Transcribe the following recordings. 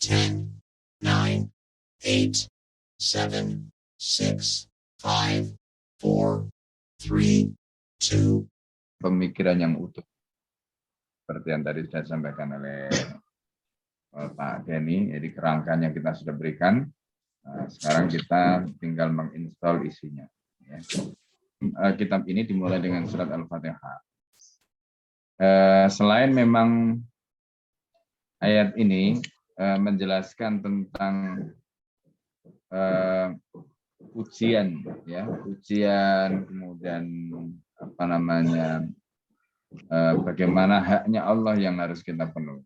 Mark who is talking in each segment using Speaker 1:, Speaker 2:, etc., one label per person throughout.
Speaker 1: 10, 9, 8, 7, 6, 5, 4, 3, 2.
Speaker 2: Pemikiran yang utuh. Seperti yang tadi sudah disampaikan oleh Pak Denny, jadi kerangkanya kita sudah berikan. Nah, sekarang kita tinggal menginstal isinya. Ya. Kitab ini dimulai dengan surat Al-Fatihah. Selain memang ayat ini menjelaskan tentang ujian, ya, ujian, kemudian apa namanya, bagaimana haknya Allah yang harus kita penuhi.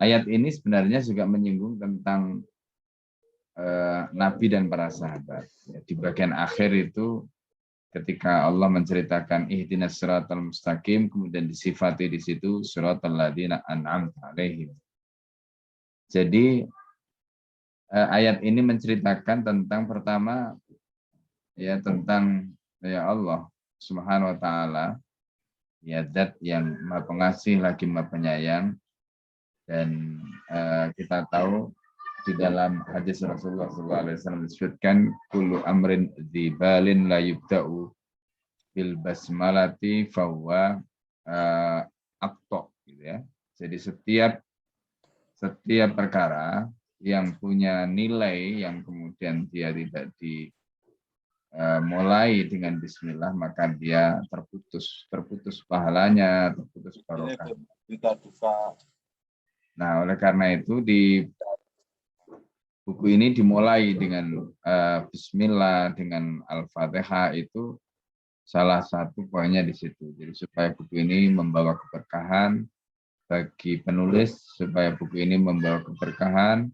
Speaker 2: Ayat ini sebenarnya juga menyinggung tentang Nabi dan para sahabat. Ya, di bagian akhir itu ketika Allah menceritakan ihdinas siratal mustaqim, kemudian disifati di situ siratal ladzina an'amta alaihim. Jadi ayat ini menceritakan tentang pertama ya tentang ya Allah Subhanahu wa taala, ya zat yang Maha Pengasih lagi Maha Penyayang, dan kita tahu di dalam hadis Rasulullah SAW disebutkan kullu amrin dzibalin la yubda'u bil basmalati fahuwa aqta, gitu ya. Jadi setiap perkara yang punya nilai yang kemudian dia tidak dimulai dengan bismillah, maka dia terputus pahalanya, terputus barokahnya. Nah, oleh karena itu di buku ini dimulai dengan bismillah, dengan Al-Fatihah, itu salah satu poinnya di situ. Jadi supaya buku ini membawa keberkahan bagi penulis, supaya buku ini membawa keberkahan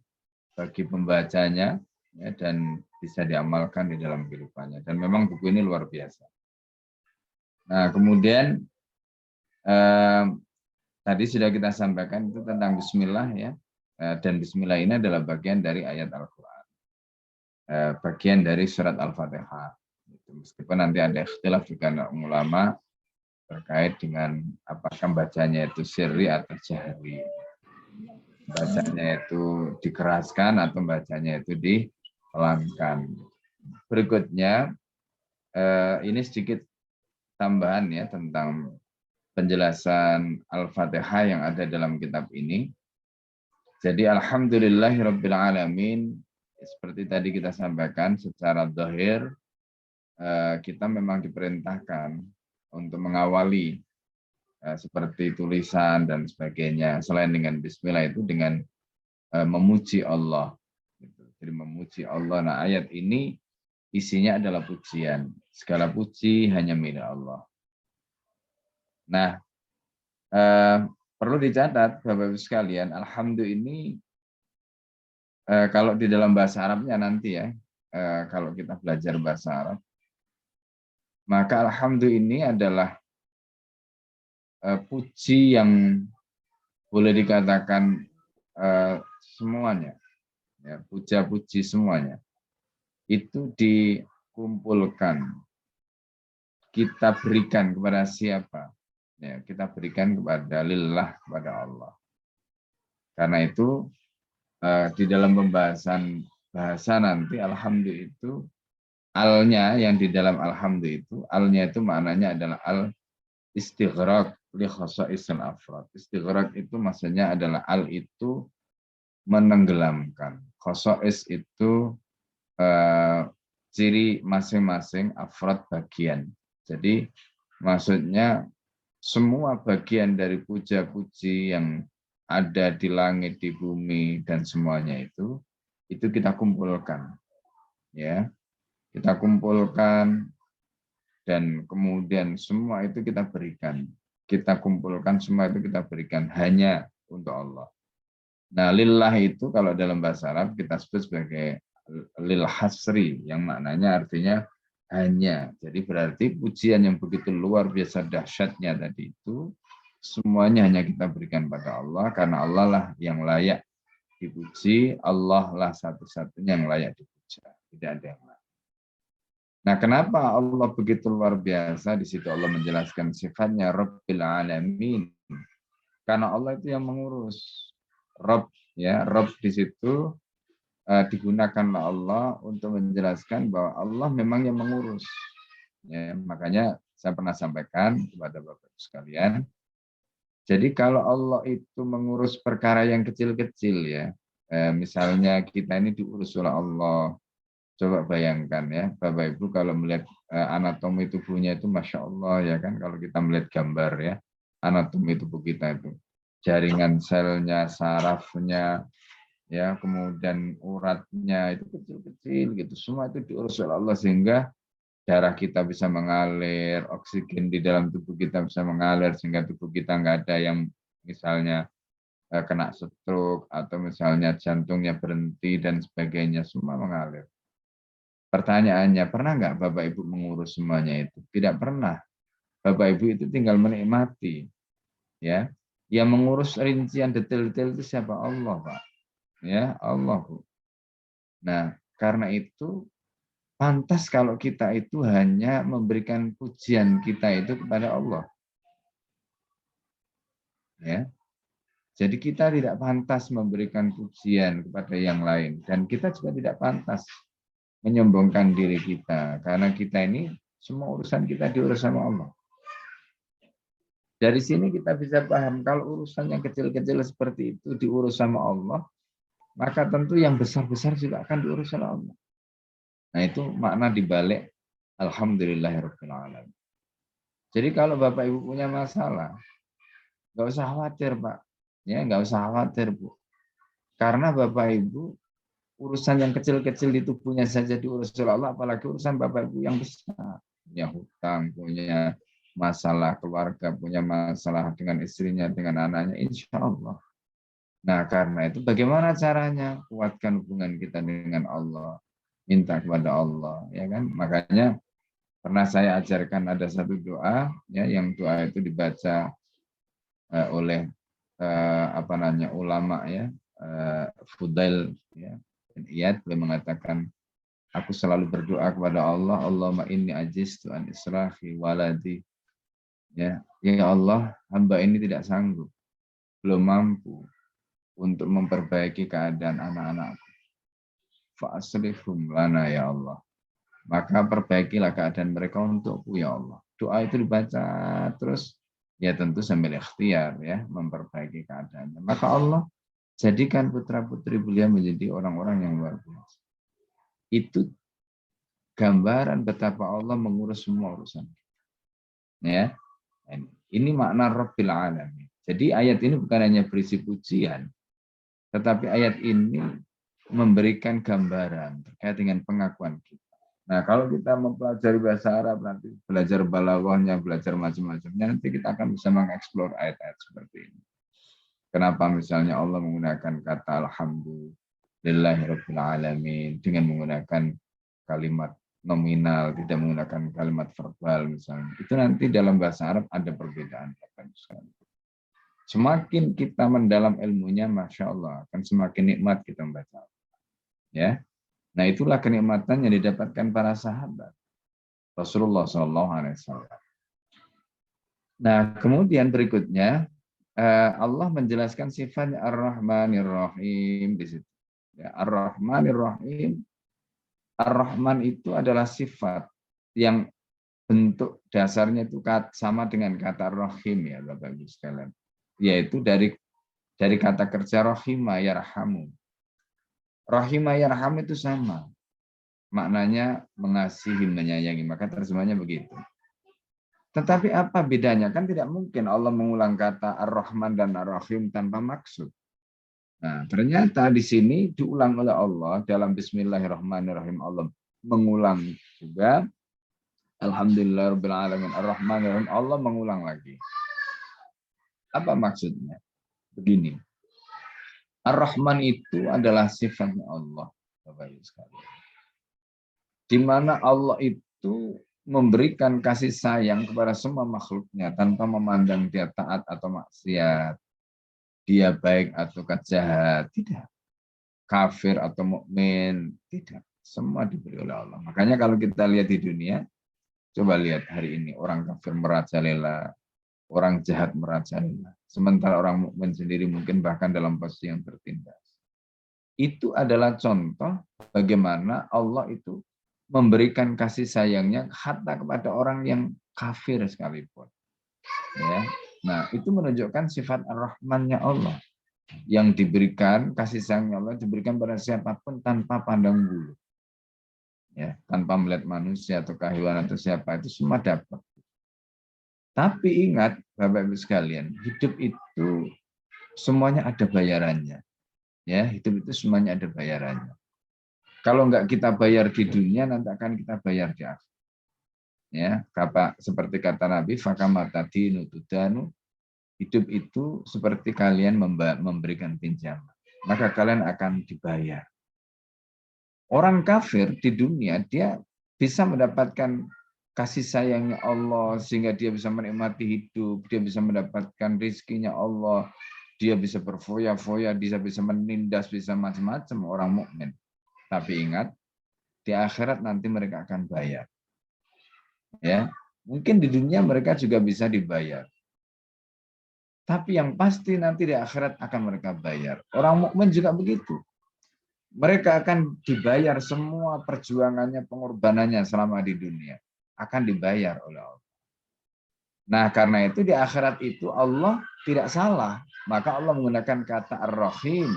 Speaker 2: bagi pembacanya, ya, dan bisa diamalkan di dalam kehidupannya. Dan memang buku ini luar biasa. Nah, kemudian tadi sudah kita sampaikan itu tentang bismillah, ya. Dan bismillah ini adalah bagian dari ayat Al-Quran, bagian dari surat Al-Fatihah. Meskipun nanti ada ikhtilaf juga ulama terkait dengan apakah bacanya itu sirri atau jahri, bacanya itu dikeraskan atau bacanya itu dipelankan. Berikutnya ini sedikit tambahan ya tentang penjelasan Al-Fatihah yang ada dalam kitab ini. Jadi alhamdulillahirabbil alamin, seperti tadi kita sampaikan secara zahir kita memang diperintahkan untuk mengawali seperti tulisan dan sebagainya selain dengan bismillah itu dengan memuji Allah. Jadi memuji Allah. Nah, ayat ini isinya adalah pujian. Segala puji hanya milik Allah. Nah, perlu dicatat Bapak Ibu sekalian, alhamdulillah ini kalau di dalam bahasa Arabnya nanti ya, kalau kita belajar bahasa Arab, maka alhamdulillah ini adalah puji yang boleh dikatakan semuanya, ya, puja-puji semuanya itu dikumpulkan, kita berikan kepada siapa? Ya, kita berikan kepada lillah, kepada Allah. Karena itu di dalam pembahasan bahasa nanti alhamdulillah itu alnya yang di dalam alhamdulillah itu alnya itu maknanya adalah al istighraq li khasaisil afrad. Istighraq itu maksudnya adalah al itu menenggelamkan, khasais itu ciri masing-masing afrad bagian. Jadi maksudnya semua bagian dari puja-puji yang ada di langit, di bumi, dan semuanya itu kita kumpulkan, ya, kita kumpulkan, dan kemudian semua itu kita berikan, kita kumpulkan, semua itu kita berikan hanya untuk Allah. Nah, lillah itu kalau dalam bahasa Arab kita sebut sebagai lil hasri, yang maknanya artinya hanya. Jadi berarti pujian yang begitu luar biasa dahsyatnya tadi itu semuanya hanya kita berikan pada Allah, karena Allah lah yang layak dipuji, Allah lah satu-satunya yang layak dipuja, tidak ada yang lain. Nah, kenapa Allah begitu luar biasa? Di situ Allah menjelaskan sifatnya Rabbil Alamin, karena Allah itu yang mengurus. Rabb Ya, Rob di situ digunakan Allah untuk menjelaskan bahwa Allah memang yang mengurus. Ya, makanya saya pernah sampaikan kepada Bapak sekalian, jadi kalau Allah itu mengurus perkara yang kecil-kecil ya, misalnya kita ini diurus oleh Allah, coba bayangkan ya, Bapak Ibu kalau melihat anatomi tubuhnya itu Masya Allah ya kan, kalau kita melihat gambar ya, anatomi tubuh kita itu, jaringan selnya, sarafnya, ya kemudian uratnya itu kecil-kecil gitu, semua itu diurus oleh Allah sehingga darah kita bisa mengalir, oksigen di dalam tubuh kita bisa mengalir sehingga tubuh kita nggak ada yang misalnya kena stroke atau misalnya jantungnya berhenti dan sebagainya, semua mengalir. Pertanyaannya, pernah nggak Bapak Ibu mengurus semuanya itu? Tidak pernah. Bapak Ibu itu tinggal menikmati, ya. Yang mengurus rincian detail-detail itu siapa? Allah, Pak. Ya, Allah, Bu. Nah, karena itu pantas kalau kita itu hanya memberikan pujian kita itu kepada Allah. Ya. Jadi kita tidak pantas memberikan pujian kepada yang lain dan kita juga tidak pantas menyombongkan diri kita karena kita ini semua urusan kita diurus sama Allah. Dari sini kita bisa paham kalau urusan yang kecil-kecil seperti itu diurus sama Allah, maka tentu yang besar-besar juga akan diurus oleh Allah. Nah, itu makna dibalik alhamdulillahirabbil alamin. Jadi kalau Bapak Ibu punya masalah, nggak usah khawatir, Pak. Ya, nggak usah khawatir, Bu. Karena Bapak Ibu urusan yang kecil-kecil di tubuhnya saja diurus oleh Allah, apalagi urusan Bapak Ibu yang besar, punya hutang, punya masalah keluarga, punya masalah dengan istrinya, dengan anaknya, insya Allah. Nah, karena itu bagaimana caranya? Kuatkan hubungan kita dengan Allah, minta kepada Allah, ya kan? Makanya pernah saya ajarkan ada satu doa, ya, yang doa itu dibaca oleh apa namanya ulama ya, Fudail ya, Iyad boleh mengatakan, aku selalu berdoa kepada Allah, Allahumma inni ajistu an israfi waladi. Ya, ya Allah, hamba ini tidak sanggup, belum mampu untuk memperbaiki keadaan anak-anakku. Fa'aslihum lana ya Allah. Maka perbaikilah keadaan mereka untukku ya Allah. Doa itu dibaca terus, ya tentu sambil ikhtiar ya, memperbaiki keadaannya. Maka Allah jadikan putra-putri beliau menjadi orang-orang yang luar biasa. Itu gambaran betapa Allah mengurus semua urusan. Ya, ini makna Rabbil Alamin. Jadi ayat ini bukan hanya berisi pujian, tetapi ayat ini memberikan gambaran terkait dengan pengakuan kita. Nah, kalau kita mempelajari bahasa Arab, nanti belajar balaghahnya, belajar macam-macamnya, nanti kita akan bisa mengeksplor ayat-ayat seperti ini. Kenapa misalnya Allah menggunakan kata alhamdulillahirabbil alamin dengan menggunakan kalimat nominal, tidak menggunakan kalimat verbal misalnya. Itu nanti dalam bahasa Arab ada perbedaan. Semakin kita mendalam ilmunya, Masya Allah, akan semakin nikmat kita membaca. Ya, nah itulah kenikmatan yang didapatkan para sahabat Rasulullah SAW. Nah, kemudian berikutnya Allah menjelaskan sifatnya Ar-Rahmanir Rahim di situ. Ya, Ar-Rahmanir Rahim. Ar-Rahman itu adalah sifat yang bentuk dasarnya itu sama dengan kata Rahim ya Bapak Ibu sekalian. Yaitu dari kata kerja rahimah yarhamu. Rahimah yarham itu sama. Maknanya mengasihi, menyayangi. Maka terjemahnya begitu. Tetapi apa bedanya? Kan tidak mungkin Allah mengulang kata Ar-Rahman dan Ar-Rahim tanpa maksud. Nah, ternyata di sini diulang oleh Allah dalam Bismillahirrahmanirrahim. Allah mengulang juga. Alhamdulillahirabbil alamin Ar-Rahmanirrahim. Allah mengulang lagi. Apa maksudnya? Begini. Ar-Rahman itu adalah sifatnya Allah, Bapak Ibu sekalian. Di mana Allah itu memberikan kasih sayang kepada semua makhluknya tanpa memandang dia taat atau maksiat, dia baik atau jahat, tidak. Kafir atau mukmin, tidak. Semua diberi oleh Allah. Makanya kalau kita lihat di dunia, coba lihat hari ini orang kafir merajalela, orang jahat merajalela. Sementara orang mukmin sendiri mungkin bahkan dalam posisi yang tertindas. Itu adalah contoh bagaimana Allah itu memberikan kasih sayangnya hatta kepada orang yang kafir sekalipun. Ya. Nah, itu menunjukkan sifat ar-Rahmannya Allah yang diberikan, kasih sayangnya Allah diberikan pada siapapun tanpa pandang bulu. Ya, tanpa melihat manusia atau hewan atau siapa, itu semua dapat. Tapi ingat Bapak Ibu sekalian, hidup itu semuanya ada bayarannya. Ya, hidup itu semuanya ada bayarannya. Kalau enggak kita bayar di dunia, nanti akan kita bayar di akhirat. Ya, seperti kata Nabi, fakamatadinu tudanu, hidup itu seperti kalian memberikan pinjaman, maka kalian akan dibayar. Orang kafir di dunia, dia bisa mendapatkan kasih sayangnya Allah, sehingga dia bisa menikmati hidup, dia bisa mendapatkan rizkinya Allah, dia bisa berfoya-foya, dia bisa menindas, bisa macam-macam orang mukmin. Tapi ingat, di akhirat nanti mereka akan bayar. Ya, mungkin di dunia mereka juga bisa dibayar. Tapi yang pasti nanti di akhirat akan mereka bayar. Orang mukmin juga begitu. Mereka akan dibayar semua perjuangannya, pengorbanannya selama di dunia. Akan dibayar oleh Allah. Nah, karena itu di akhirat itu Allah tidak salah. Maka Allah menggunakan kata Ar-Rahim.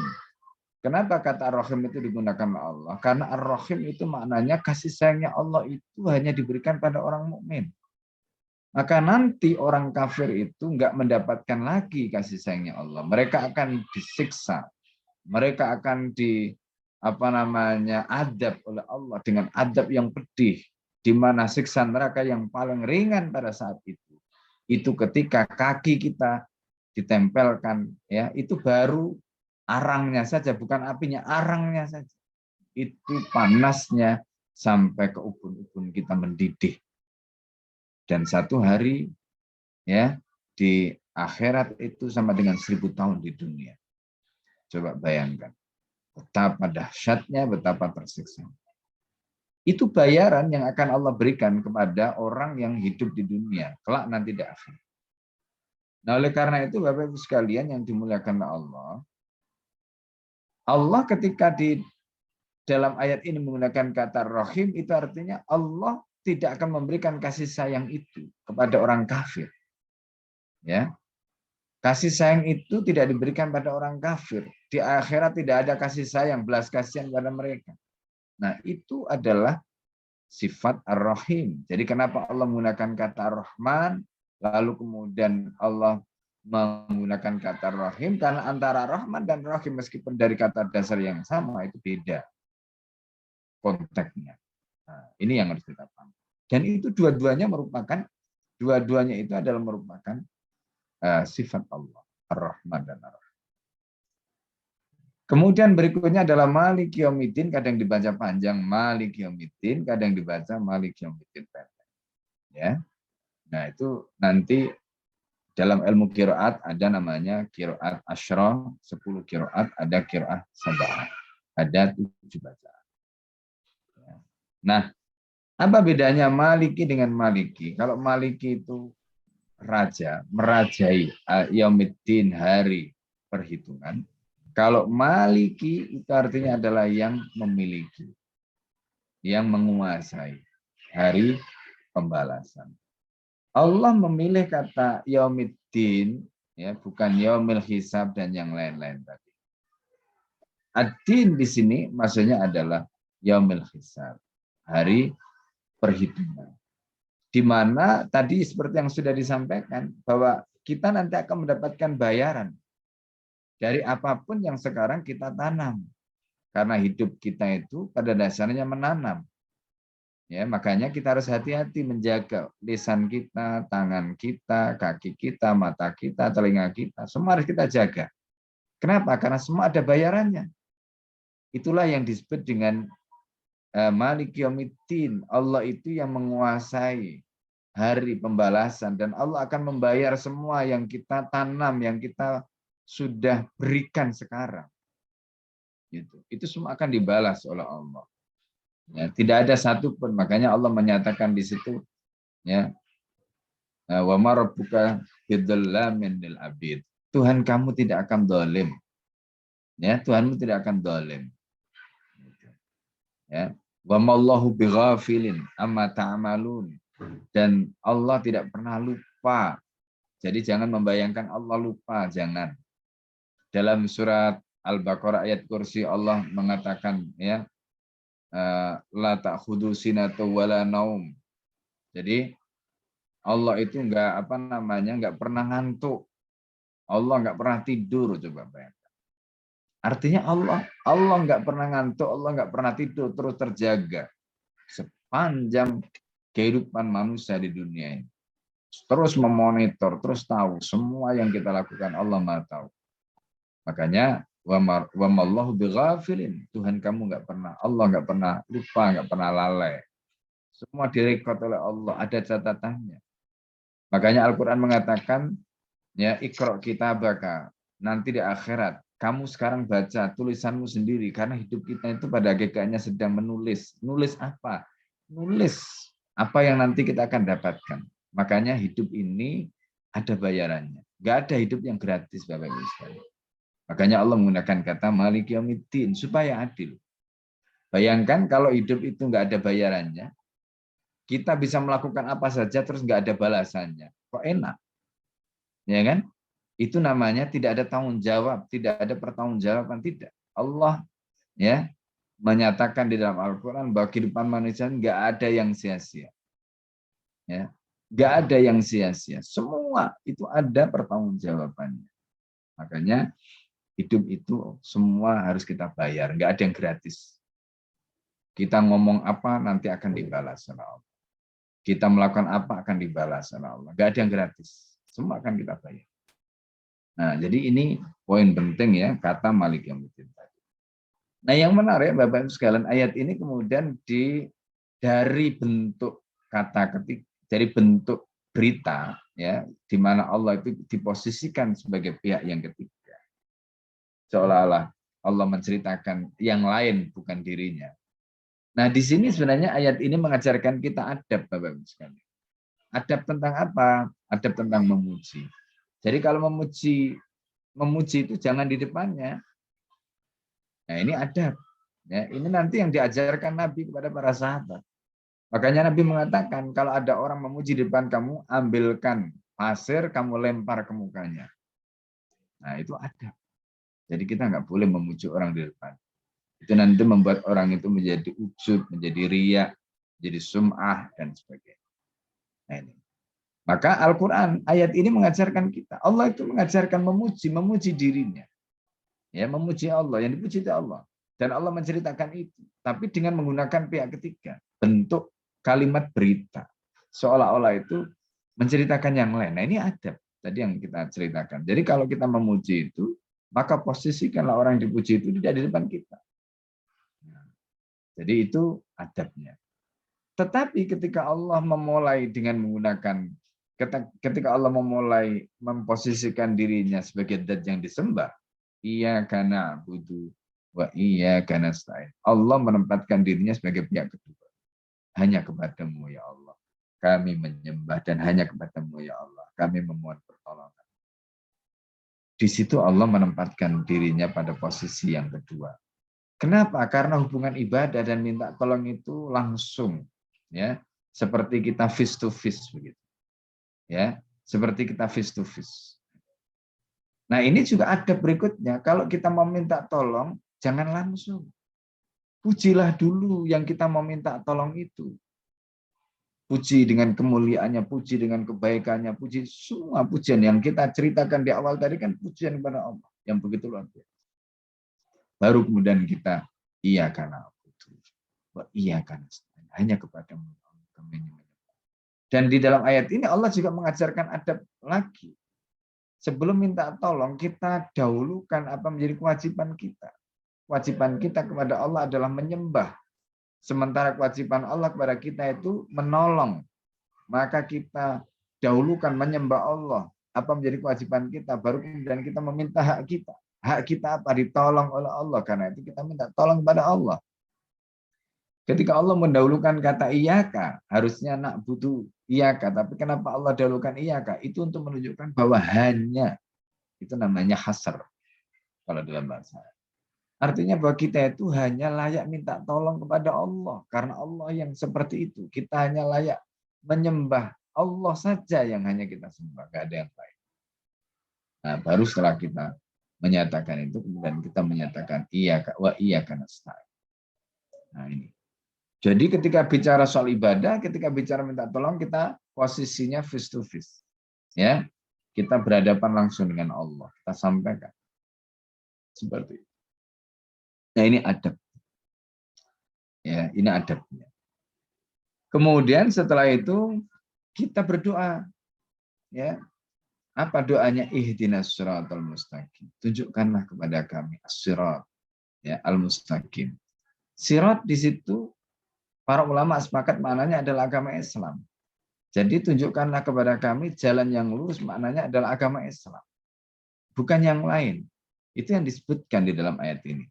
Speaker 2: Kenapa kata Ar-Rahim itu digunakan oleh Allah? Karena Ar-Rahim itu maknanya kasih sayangnya Allah itu hanya diberikan pada orang mukmin. Maka nanti orang kafir itu enggak mendapatkan lagi kasih sayangnya Allah. Mereka akan disiksa. Mereka akan adab oleh Allah dengan adab yang pedih, di mana siksa neraka yang paling ringan pada saat itu ketika kaki kita ditempelkan, ya, itu baru arangnya saja, bukan apinya, arangnya saja. Itu panasnya sampai ke ubun-ubun kita mendidih. Dan satu hari, ya, di akhirat itu sama dengan 1000 tahun di dunia. Coba bayangkan. Betapa dahsyatnya, betapa tersiksa. Itu bayaran yang akan Allah berikan kepada orang yang hidup di dunia, kelak nanti di akhirat. Nah, oleh karena itu Bapak Ibu sekalian yang dimuliakan Allah, Allah ketika di dalam ayat ini menggunakan kata Rahim, itu artinya Allah tidak akan memberikan kasih sayang itu kepada orang kafir. Ya. Kasih sayang itu tidak diberikan pada orang kafir. Di akhirat tidak ada kasih sayang, belas kasihan pada mereka. Nah, itu adalah sifat Ar-Rahim. Jadi kenapa Allah menggunakan kata Ar-Rahman, lalu kemudian Allah menggunakan kata Rahim, karena antara Rahman dan Rahim meskipun dari kata dasar yang sama itu beda konteksnya. Nah, ini yang harus kita paham. Dan itu dua-duanya itu adalah merupakan sifat Allah, Ar-Rahman dan Ar-Rahim. Kemudian berikutnya adalah Malik Yaumiddin, kadang dibaca panjang Malik Yaumiddin, kadang dibaca Malik Yaumiddin pendek. Ya. Nah, itu nanti dalam ilmu qiraat ada namanya qiraat asyra, 10 qiraat, ada qiraat sab'ah, ada 7 bacaan. Nah, apa bedanya Maliki dengan Maliki? Kalau Maliki itu raja, merajai Yaumiddin, hari perhitungan. Kalau Maliki itu artinya adalah yang memiliki, yang menguasai hari pembalasan. Allah memilih kata Yaumiddin, ya, bukan Yaumil Hisab dan yang lain-lain tadi. Ad-din di sini maksudnya adalah Yaumil Hisab, hari perhitungan. Di mana tadi seperti yang sudah disampaikan bahwa kita nanti akan mendapatkan bayaran dari apapun yang sekarang kita tanam. Karena hidup kita itu pada dasarnya menanam. Ya, makanya kita harus hati-hati menjaga lisan kita, tangan kita, kaki kita, mata kita, telinga kita. Semua harus kita jaga. Kenapa? Karena semua ada bayarannya. Itulah yang disebut dengan Malik Yaumiddin. Allah itu yang menguasai hari pembalasan. Dan Allah akan membayar semua yang kita tanam, yang kita sudah berikan sekarang. Gitu. Itu semua akan dibalas oleh Allah. Ya, tidak ada satupun, makanya Allah menyatakan di situ, ya, wa ma rabbuka bidzallamin lil abid. Tuhan kamu tidak akan zalim. Ya, Tuhanmu tidak akan zalim. Ya. Wa mallahu bighafilin amma ta'malun. Dan Allah tidak pernah lupa. Jadi jangan membayangkan Allah lupa, jangan. Dalam surat Al-Baqarah ayat kursi Allah mengatakan ya la ta'khudhu sinatu wala naum. Jadi Allah itu enggak pernah ngantuk. Allah enggak pernah tidur, coba bayangkan. Artinya Allah enggak pernah ngantuk, Allah enggak pernah tidur, terus terjaga sepanjang kehidupan manusia di dunia ini. Terus memonitor, terus tahu semua yang kita lakukan, Allah Maha tahu. Makanya wa mallahu bighafilin. Tuhan kamu enggak pernah, Allah enggak pernah lupa, enggak pernah lalai. Semua direkod oleh Allah, ada catatannya. Makanya Al-Qur'an mengatakan ya iqra kitabaka, nanti di akhirat kamu sekarang baca tulisanmu sendiri karena hidup kita itu pada hakikatnya sedang menulis. Nulis apa? Nulis apa yang nanti kita akan dapatkan. Makanya hidup ini ada bayarannya. Enggak ada hidup yang gratis, Bapak Ibu sekalian. Makanya Allah menggunakan kata Maliki Yaumiddin supaya adil. Bayangkan kalau hidup itu enggak ada bayarannya, kita bisa melakukan apa saja terus enggak ada balasannya. Kok enak? Ya kan? Itu namanya tidak ada tanggung jawab, tidak ada pertanggungjawaban, tidak. Allah ya menyatakan di dalam Al-Qur'an bahwa kehidupan manusia enggak ada yang sia-sia. Ya. Enggak ada yang sia-sia. Semua itu ada pertanggungjawabannya. Makanya hidup itu semua harus kita bayar, enggak ada yang gratis. Kita ngomong apa nanti akan dibalas oleh Allah. Kita melakukan apa akan dibalas oleh Allah. Enggak ada yang gratis. Semua akan kita bayar. Nah, jadi ini poin penting ya, kata Malik Yaumiddin tadi. Nah, yang menarik Bapak Ibu sekalian, ayat ini kemudian dari bentuk kata ketik, dari bentuk berita ya, di mana Allah itu diposisikan sebagai pihak yang ketiga. Seolah-olah Allah menceritakan yang lain bukan dirinya. Nah, di sini sebenarnya ayat ini mengajarkan kita adab Bapak Ibu sekalian. Adab tentang apa? Adab tentang memuji. Jadi kalau memuji itu jangan di depannya. Nah, ini adab. Ya, ini nanti yang diajarkan Nabi kepada para sahabat. Makanya Nabi mengatakan kalau ada orang memuji di depan kamu, ambilkan pasir, kamu lempar ke mukanya. Nah, itu adab. Jadi kita nggak boleh memuji orang di depan. Itu nanti membuat orang itu menjadi ujub, menjadi riya, menjadi sum'ah, dan sebagainya. Nah, ini. Maka Al-Quran, ayat ini mengajarkan kita. Allah itu mengajarkan memuji dirinya. Ya, memuji Allah, yang dipuji itu Allah. Dan Allah menceritakan itu. Tapi dengan menggunakan pihak ketiga. Bentuk kalimat berita. Seolah-olah itu menceritakan yang lain. Nah, ini adab. Tadi yang kita ceritakan. Jadi kalau kita memuji itu, maka posisikanlah orang yang dipuji itu tidak di depan kita. Jadi itu adabnya. Tetapi ketika Allah memulai dengan menggunakan ketika Allah memulai memposisikan dirinya sebagai zat yang disembah, iyyaka na'budu wa iyyaka nasta'in. Allah menempatkan dirinya sebagai pihak kedua. Hanya kepadamu ya Allah kami menyembah dan hanya kepadamu ya Allah kami memohon pertolongan. Di situ Allah menempatkan dirinya pada posisi yang kedua. Kenapa? Karena hubungan ibadah dan minta tolong itu langsung, ya, seperti kita face to face begitu. Ya, seperti kita face to face. Nah, ini juga ada berikutnya. Kalau kita mau minta tolong, jangan langsung. Pujilah dulu yang kita mau minta tolong itu. Puji dengan kemuliaannya, puji dengan kebaikannya, puji semua pujian yang kita ceritakan di awal tadi kan pujian kepada Allah yang begitu luar biasa. Baru kemudian kita iya karena itu, iya karena hanya kepadamu kami menyembah. Dan di dalam ayat ini Allah juga mengajarkan adab lagi. Sebelum minta tolong kita dahulukan apa menjadi kewajiban kita. Kewajiban kita kepada Allah adalah menyembah. Sementara kewajiban Allah kepada kita itu menolong. Maka kita dahulukan menyembah Allah. Apa menjadi kewajiban kita. Baru kemudian kita meminta hak kita. Hak kita apa? Ditolong oleh Allah. Karena itu kita minta tolong kepada Allah. Ketika Allah mendahulukan kata iyaka, harusnya nak butuh iyaka. Tapi kenapa Allah dahulukan iyaka? Itu untuk menunjukkan bahwa hanya. Itu namanya hasr. Kalau dalam bahasa. Artinya bahwa kita itu hanya layak minta tolong kepada Allah. Karena Allah yang seperti itu. Kita hanya layak menyembah Allah saja yang hanya kita sembah. Gak ada yang lain. Nah, baru setelah kita menyatakan itu, kemudian kita menyatakan iya wa iya karena nasta'in. Nah ini. Jadi ketika bicara soal ibadah, ketika bicara minta tolong, kita posisinya face to face. Ya, kita berhadapan langsung dengan Allah. Kita sampaikan seperti itu. Nah ini adab. Ya, ini adabnya. Kemudian setelah itu kita berdoa. Ya, apa doanya? Ihdinas siratal mustaqim. Tunjukkanlah kepada kami as-sirat, ya, al-mustaqim. Sirat di situ para ulama sepakat maknanya adalah agama Islam. Jadi tunjukkanlah kepada kami jalan yang lurus, maknanya adalah agama Islam. Bukan yang lain. Itu yang disebutkan di dalam ayat ini.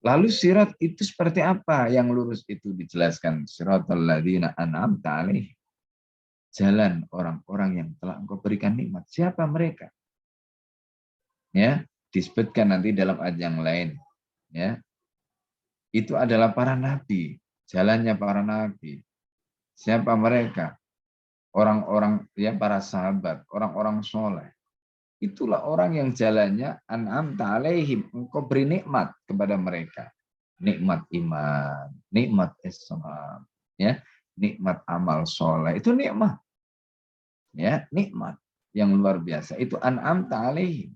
Speaker 2: Lalu sirat itu seperti apa? Yang lurus itu dijelaskan. Siratal ladzina an'amta alaihim. Jalan orang-orang yang telah engkau berikan nikmat. Siapa mereka? Ya, disebutkan nanti dalam ayat yang lain. Ya, itu adalah para nabi. Jalannya para nabi. Siapa mereka? Orang-orang, ya, para sahabat, orang-orang soleh. Itulah orang yang jalannya an'amta alaihim, engkau beri nikmat kepada mereka. Nikmat iman, nikmat Islam, ya, nikmat amal soleh. Itu nikmat. Ya, nikmat yang luar biasa. Itu an'amta alaihim.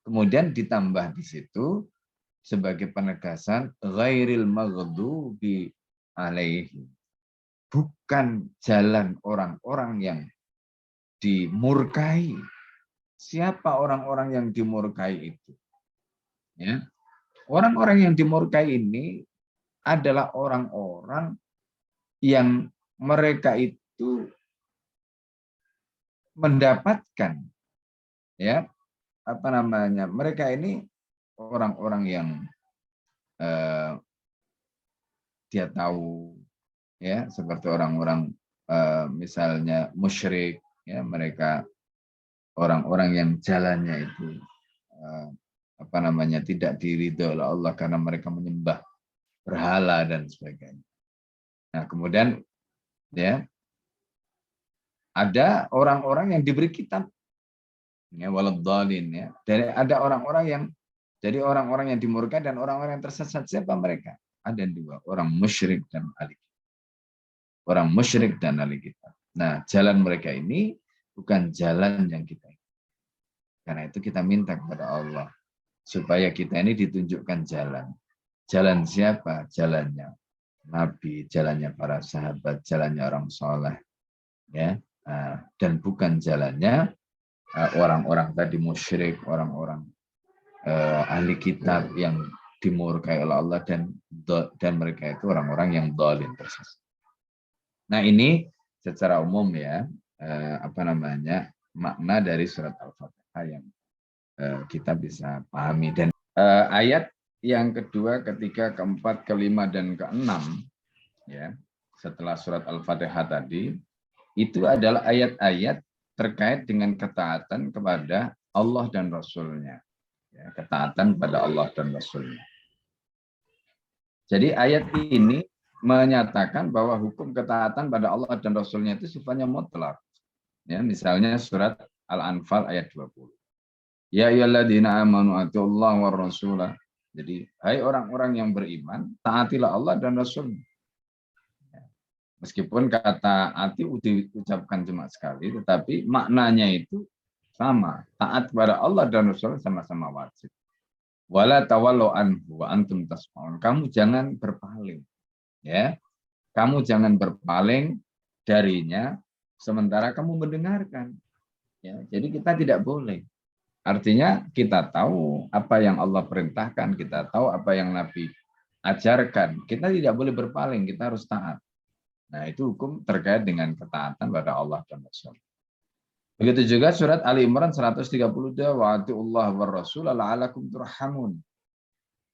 Speaker 2: Kemudian ditambah di situ sebagai penegasan ghairil maghdubi alaihim. Bukan jalan orang-orang yang dimurkai. Siapa orang-orang yang dimurkai itu? Ya. Orang-orang yang dimurkai ini adalah orang-orang yang mereka itu mendapatkan, ya, apa namanya? Mereka ini orang-orang yang dia tahu, ya, seperti orang-orang misalnya musyrik, ya, mereka orang-orang yang jalannya itu apa namanya tidak diridhoi oleh Allah karena mereka menyembah berhala dan sebagainya. Nah, kemudian, ya, ada orang-orang yang diberi kitab, ya, waladhdallin, ya. Dari ada orang-orang yang jadi orang-orang yang dimurkai dan orang-orang yang tersesat. Siapa mereka? Ada dua, orang musyrik dan ahli kitab. Orang musyrik dan ahli kitab. Nah, jalan mereka ini bukan jalan yang kita inginkan. Karena itu kita minta kepada Allah supaya kita ini ditunjukkan jalan. Jalan siapa? Jalannya Nabi, jalannya para sahabat, jalannya orang soleh, ya, dan bukan jalannya orang-orang tadi musyrik, orang-orang ahli kitab yang dimurkai oleh Allah dan mereka itu orang-orang yang dhalim tersesat. Nah ini secara umum, ya, apa namanya makna dari surat Al-Fatihah yang kita bisa pahami. Dan ayat yang kedua, ketiga, keempat, kelima, dan keenam, ya, setelah surat Al-Fatihah tadi, itu adalah ayat-ayat terkait dengan ketaatan kepada Allah dan Rasul-Nya. Ya, ketaatan pada Allah dan Rasul-Nya. Jadi ayat ini menyatakan bahwa hukum ketaatan pada Allah dan Rasul-Nya itu sifatnya mutlak. Ya, misalnya surat Al-Anfal ayat 20. Ya ayyuhalladzina amanu atiullaha war rasulah. Jadi, hai orang-orang yang beriman, taatilah Allah dan Rasul. Meskipun kata ati diucapkan cuma sekali, tetapi maknanya itu sama. Taat kepada Allah dan Rasul sama-sama wajib. Wala tawallu anhu wa antum tasma'un. Kamu jangan berpaling. Ya. Kamu jangan berpaling darinya sementara kamu mendengarkan. Ya, jadi kita tidak boleh. Artinya kita tahu apa yang Allah perintahkan, kita tahu apa yang Nabi ajarkan. Kita tidak boleh berpaling, kita harus taat. Nah, itu hukum terkait dengan ketaatan pada Allah dan Rasul. Begitu juga surat Ali Imran 132, wa atiullah war rasul la'alakum turhamun.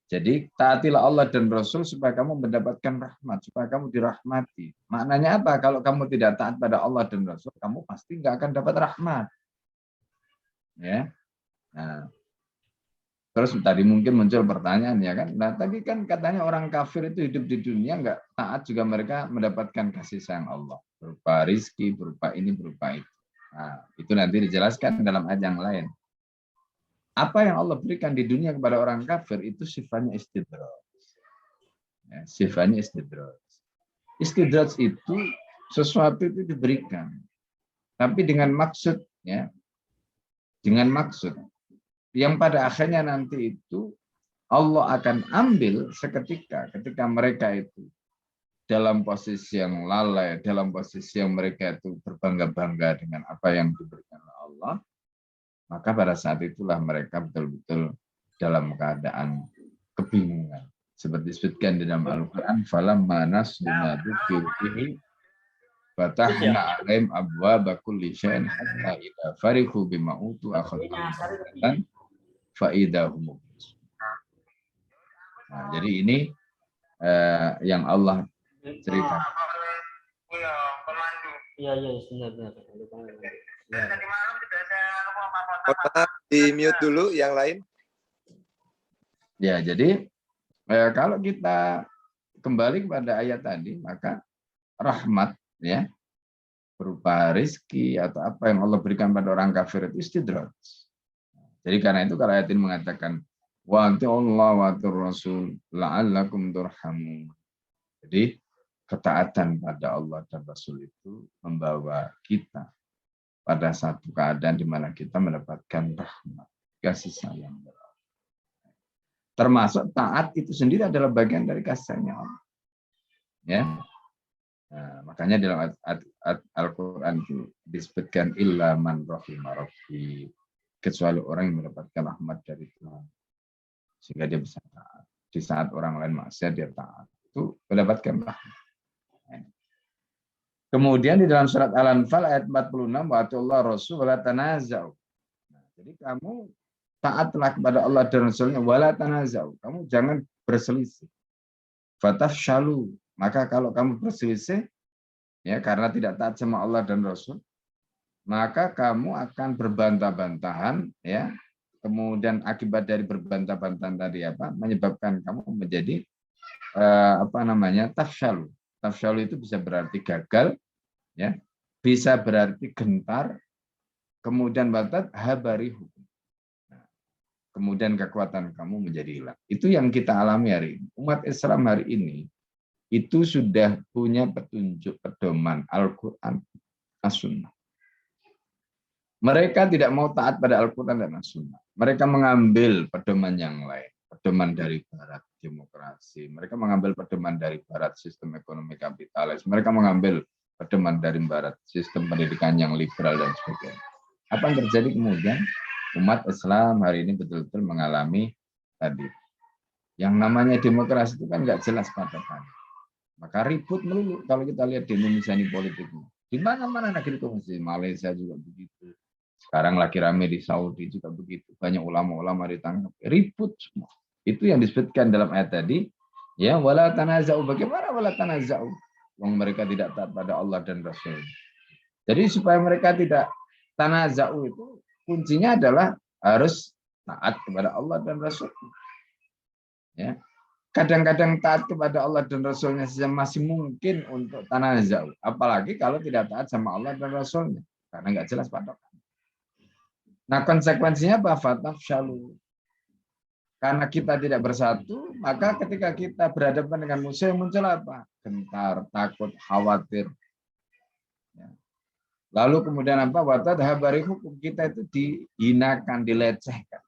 Speaker 2: Jadi taatilah Allah dan Rasul supaya kamu mendapatkan rahmat, supaya kamu dirahmati. Maknanya apa? Kalau kamu tidak taat pada Allah dan Rasul, kamu pasti nggak akan dapat rahmat. Ya. Nah, Terus tadi mungkin muncul pertanyaan ya kan. Nah tadi kan katanya orang kafir itu hidup di dunia nggak taat juga mereka mendapatkan kasih sayang Allah. Berupa rizki, berupa ini, berupa itu. Nah, itu nanti dijelaskan dalam ayat yang lain. Apa yang Allah berikan di dunia kepada orang kafir itu sifatnya istidraj. Ya, sifatnya istidraj. Istidraj itu sesuatu itu diberikan. Tapi dengan maksud, ya, dengan maksud yang pada akhirnya nanti itu Allah akan ambil seketika ketika mereka itu dalam posisi yang lalai, dalam posisi yang mereka itu berbangga-bangga dengan apa yang diberikan oleh Allah, maka pada saat itulah mereka betul-betul dalam keadaan kebingungan. Seperti disebutkan di dalam Al-Quran, falamma nasu ma dzukiru bihi fatahna alaihim abwaaba kulli syai'in hatta idza farihu bima utu akhadnahum fa idahum. Nah, jadi ini yang Allah cerita.
Speaker 3: Iya, iya, benar. Ya.
Speaker 4: Di mute dulu yang lain.
Speaker 2: Ya, jadi kalau kita kembali kepada ayat tadi, maka rahmat ya berupa rizki atau apa yang Allah berikan pada orang kafir itu istidraj. Jadi karena itu kalau ayat ini mengatakan wa Allah wa rasul la'allakum turhamun. Jadi ketaatan pada Allah dan Rasul itu membawa kita pada satu keadaan di mana kita mendapatkan rahmat, kasih sayang. Termasuk taat itu sendiri adalah bagian dari kasih sayang Allah. Ya. Nah, makanya dalam Al-Quran disebutkan illa man rahimah rabbi, kecuali orang yang mendapatkan rahmat dari Tuhan sehingga dia bisa taat. Di saat orang lain maksiat dia taat, itu mendapatkan rahmat. Kemudian di dalam surat Al-Anfal ayat 46, wa Allah rasul wala tanaza'u. Nah, jadi kamu taatlah kepada Allah dan Rasulnya wala tanaza'u. Kamu jangan berselisih. Fatafshalu. Maka kalau kamu berselisih ya karena tidak taat sama Allah dan Rasul, maka kamu akan berbantah-bantahan ya. Kemudian akibat dari berbantah-bantahan tadi apa? Menyebabkan kamu menjadi tafshalu. Tafsyalu itu bisa berarti gagal, ya, bisa berarti gentar, kemudian batat habari hukum. Nah, kemudian kekuatan kamu menjadi hilang. Itu yang kita alami hari ini. Umat Islam hari ini itu sudah punya petunjuk pedoman Al-Quran, As-Sunnah. Mereka tidak mau taat pada Al-Quran dan As-Sunnah. Mereka mengambil pedoman yang lain. Pedoman dari Barat, demokrasi. Mereka mengambil pedoman dari Barat, sistem ekonomi kapitalis. Mereka mengambil pedoman dari Barat, sistem pendidikan yang liberal dan sebagainya. Apa yang terjadi kemudian? Umat Islam hari ini betul-betul mengalami tadi. Yang namanya demokrasi itu kan nggak jelas patokannya. Maka ribut melulu kalau kita lihat di Indonesia ini politiknya. Di mana-mana negeri komunis, Malaysia juga begitu. Sekarang lagi rame di Saudi juga begitu. Banyak ulama-ulama ditangkap. Ribut semua. Itu yang disebutkan dalam ayat tadi. Ya, wala tanaza'u. Bagaimana wala tanaza'u? Wong mereka tidak taat pada Allah dan Rasul. Jadi supaya mereka tidak tanaza'u itu kuncinya adalah harus taat kepada Allah dan Rasul. Ya. Kadang-kadang taat kepada Allah dan Rasulnya saja masih mungkin untuk tanaza'u. Apalagi kalau tidak taat sama Allah dan Rasulnya. Karena nggak jelas patokan. Nah konsekuensinya apa? Fatafshalu. Karena kita tidak bersatu, maka ketika kita berhadapan dengan musuh yang muncul apa? Gentar, takut, khawatir. Ya. Lalu kemudian apa? Watad habari hukum kita itu dihinakan, dilecehkan.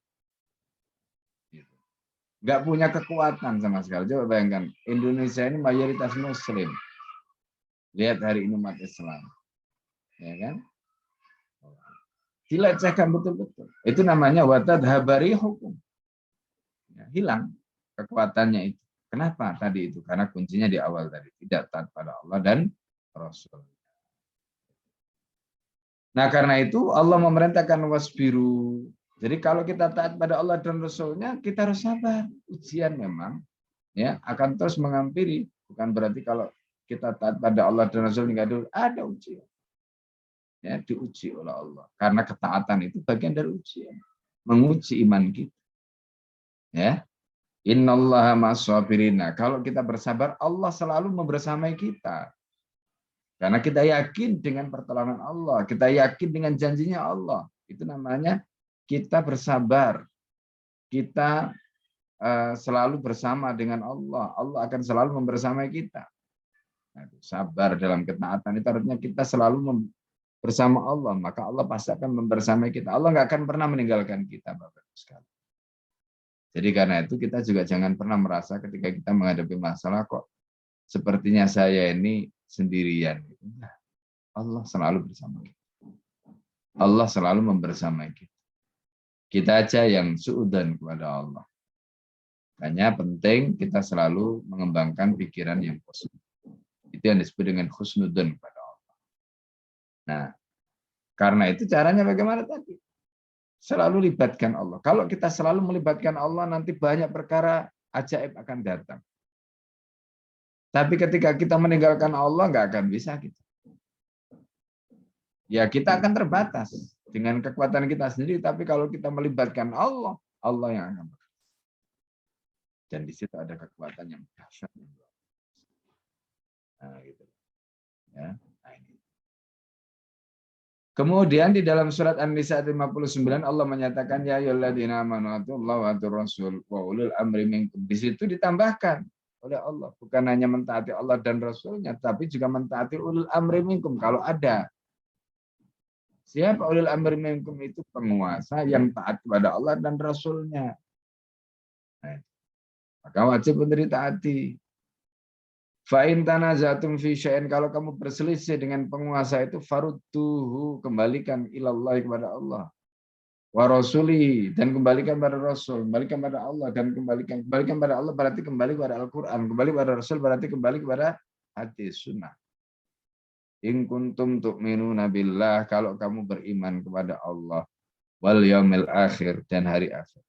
Speaker 2: Nggak punya kekuatan sama sekali. Coba bayangkan, Indonesia ini mayoritas Muslim. Lihat hari ini umat Islam. Ya kan? Dilecehkan betul-betul. Itu namanya watad habari hukum. Ya, hilang kekuatannya itu. Kenapa tadi itu? Karena kuncinya di awal tadi. Tidak taat pada Allah dan Rasul. Nah karena itu Allah memerintahkan wasbiru. Jadi kalau kita taat pada Allah dan Rasulnya, kita harus sabar. Ujian memang ya akan terus menghampiri. Bukan berarti kalau kita taat pada Allah dan Rasulnya ada ujian. Ya, diuji oleh Allah. Karena ketaatan itu bagian dari ujian. Menguji iman kita. Ya, innallaha ma'as-sabirina. Kalau kita bersabar, Allah selalu membersamai kita. Karena kita yakin dengan pertolongan Allah, kita yakin dengan janjinya Allah. Itu namanya kita bersabar. Kita selalu bersama dengan Allah. Allah akan selalu membersamai kita. Nah, sabar dalam ketaatan itu artinya kita selalu bersama Allah, maka Allah pasti akan membersamai kita. Allah nggak akan pernah meninggalkan kita, Bapak-Ibu sekalian. Jadi karena itu kita juga jangan pernah merasa ketika kita menghadapi masalah kok sepertinya saya ini sendirian. Allah selalu bersama kita. Allah selalu membersamai kita. Kita aja yang suudzon kepada Allah. Hanya penting kita selalu mengembangkan pikiran yang positif. Itu yang disebut dengan husnudzon kepada Allah. Nah, karena itu caranya bagaimana tadi? Selalu libatkan Allah. Kalau kita selalu melibatkan Allah, nanti banyak perkara ajaib akan datang. Tapi ketika kita meninggalkan Allah, nggak akan bisa kita. Ya kita akan terbatas dengan kekuatan kita sendiri. Tapi kalau kita melibatkan Allah, Allah yang akan bekerja. Dan di situ ada kekuatan yang dahsyat. Nah, gitu. Ya, nah ini. Kemudian di dalam surat An-Nisa 59 Allah menyatakan ya ayyuhalladzina amanu atiullaha wa atiur rasul wa ulul amri minkum. Di situ ditambahkan oleh Allah bukan hanya mentaati Allah dan Rasulnya, tapi juga mentaati ulul amri minkum kalau ada. Siapa ulul amri minkum? Itu penguasa yang taat kepada Allah dan Rasulnya. Nah, maka wajib untuk ditaati. Fa'in tanazatum fi syai'in, kalau kamu berselisih dengan penguasa itu farudduhu, kembalikan ilallah kepada Allah. Wa rasuli, dan kembalikan pada Rasul, kembalikan pada Allah dan kembalikan pada Allah berarti kembali kepada Al-Qur'an, kembali pada Rasul berarti kembali kepada hadis sunnah. In kuntum tu'minuna billah, kalau kamu beriman kepada Allah wal yaumil akhir dan hari akhir.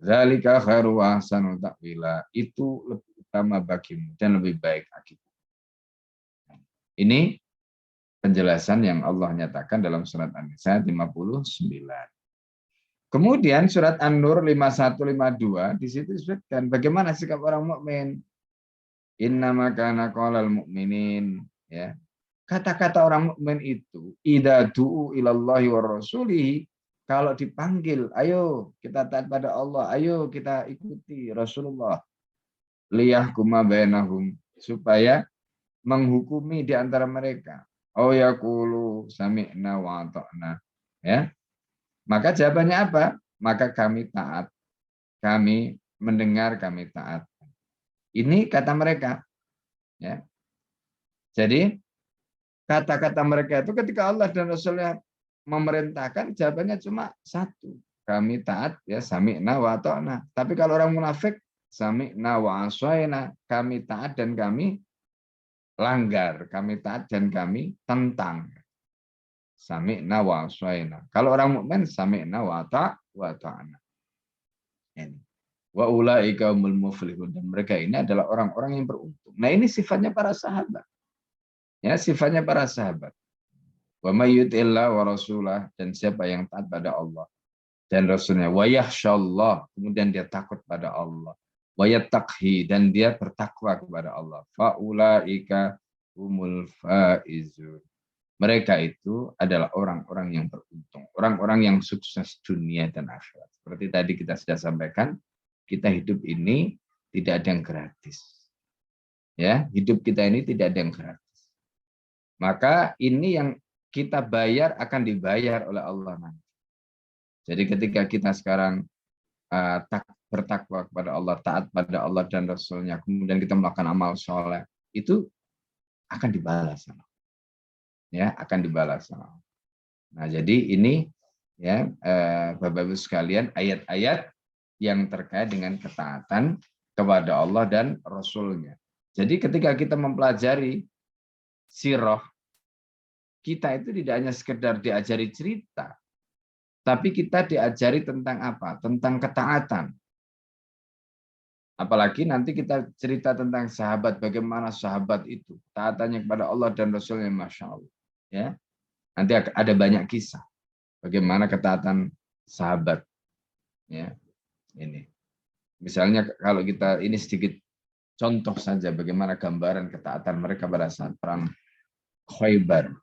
Speaker 2: Zalika khairu wa ahsanu ta'wila, itu lebih utama bagimu dan lebih baik akibat. Ini penjelasan yang Allah nyatakan dalam surat An-Nisa 59. Kemudian surat An-Nur 5152 di situ disebutkan bagaimana sikap orang mukmin. Innama kana qaulal mu'minin, ya. Kata-kata orang mukmin itu idza du'u ilallahi war rasulihi, kalau dipanggil, ayo kita taat pada Allah, ayo kita ikuti Rasulullah. Liyahkuma bainahum, supaya menghukumi di antara mereka. Oh yaqulu sami'na wa ata'na, ya. Maka jawabannya apa? Maka kami taat. Kami mendengar, kami taat. Ini kata mereka, ya. Jadi kata-kata mereka itu ketika Allah dan Rasulnya memerintahkan, jawabannya cuma satu. Kami taat, ya, sami'na wa ata'na. Tapi kalau orang munafik, sami'na wa aswaina, kami taat dan kami langgar, kami taat dan kami tentang. Sami'na wa aswaina. Kalau orang mukmin sami'na wa ta'ana. Ini. Wa ulaika humul muflihun, dan mereka ini adalah orang-orang yang beruntung. Nah, ini sifatnya para sahabat. Ya, sifatnya para sahabat. Wa may yuti'illah wa rasulah, dan siapa yang taat pada Allah dan Rasulnya, wa yakhsyallah, kemudian dia takut pada Allah. Wa yattaqhi, dan dia bertakwa kepada Allah. Fa ulaika humul faizun. Mereka itu adalah orang-orang yang beruntung, orang-orang yang sukses dunia dan akhirat. Seperti tadi kita sudah sampaikan, kita hidup ini tidak ada yang gratis. Ya, hidup kita ini tidak ada yang gratis. Maka ini yang kita bayar akan dibayar oleh Allah nanti. Jadi ketika kita sekarang bertakwa kepada Allah, taat pada Allah dan Rasulnya, kemudian kita melakukan amal soleh, itu akan dibalas. Ya, akan dibalas. Nah, jadi ini ya Bapak-Ibu sekalian, ayat-ayat yang terkait dengan ketaatan kepada Allah dan Rasulnya. Jadi ketika kita mempelajari sirah, kita itu tidak hanya sekedar diajari cerita, tapi kita diajari tentang apa? Tentang ketaatan. Apalagi nanti kita cerita tentang sahabat, bagaimana sahabat itu taatannya kepada Allah dan Rasulnya, Masya Allah. Ya, nanti ada banyak kisah bagaimana ketaatan sahabat. Ya, Ini. Misalnya kalau kita ini sedikit contoh saja bagaimana gambaran ketaatan mereka pada saat perang Khaybar.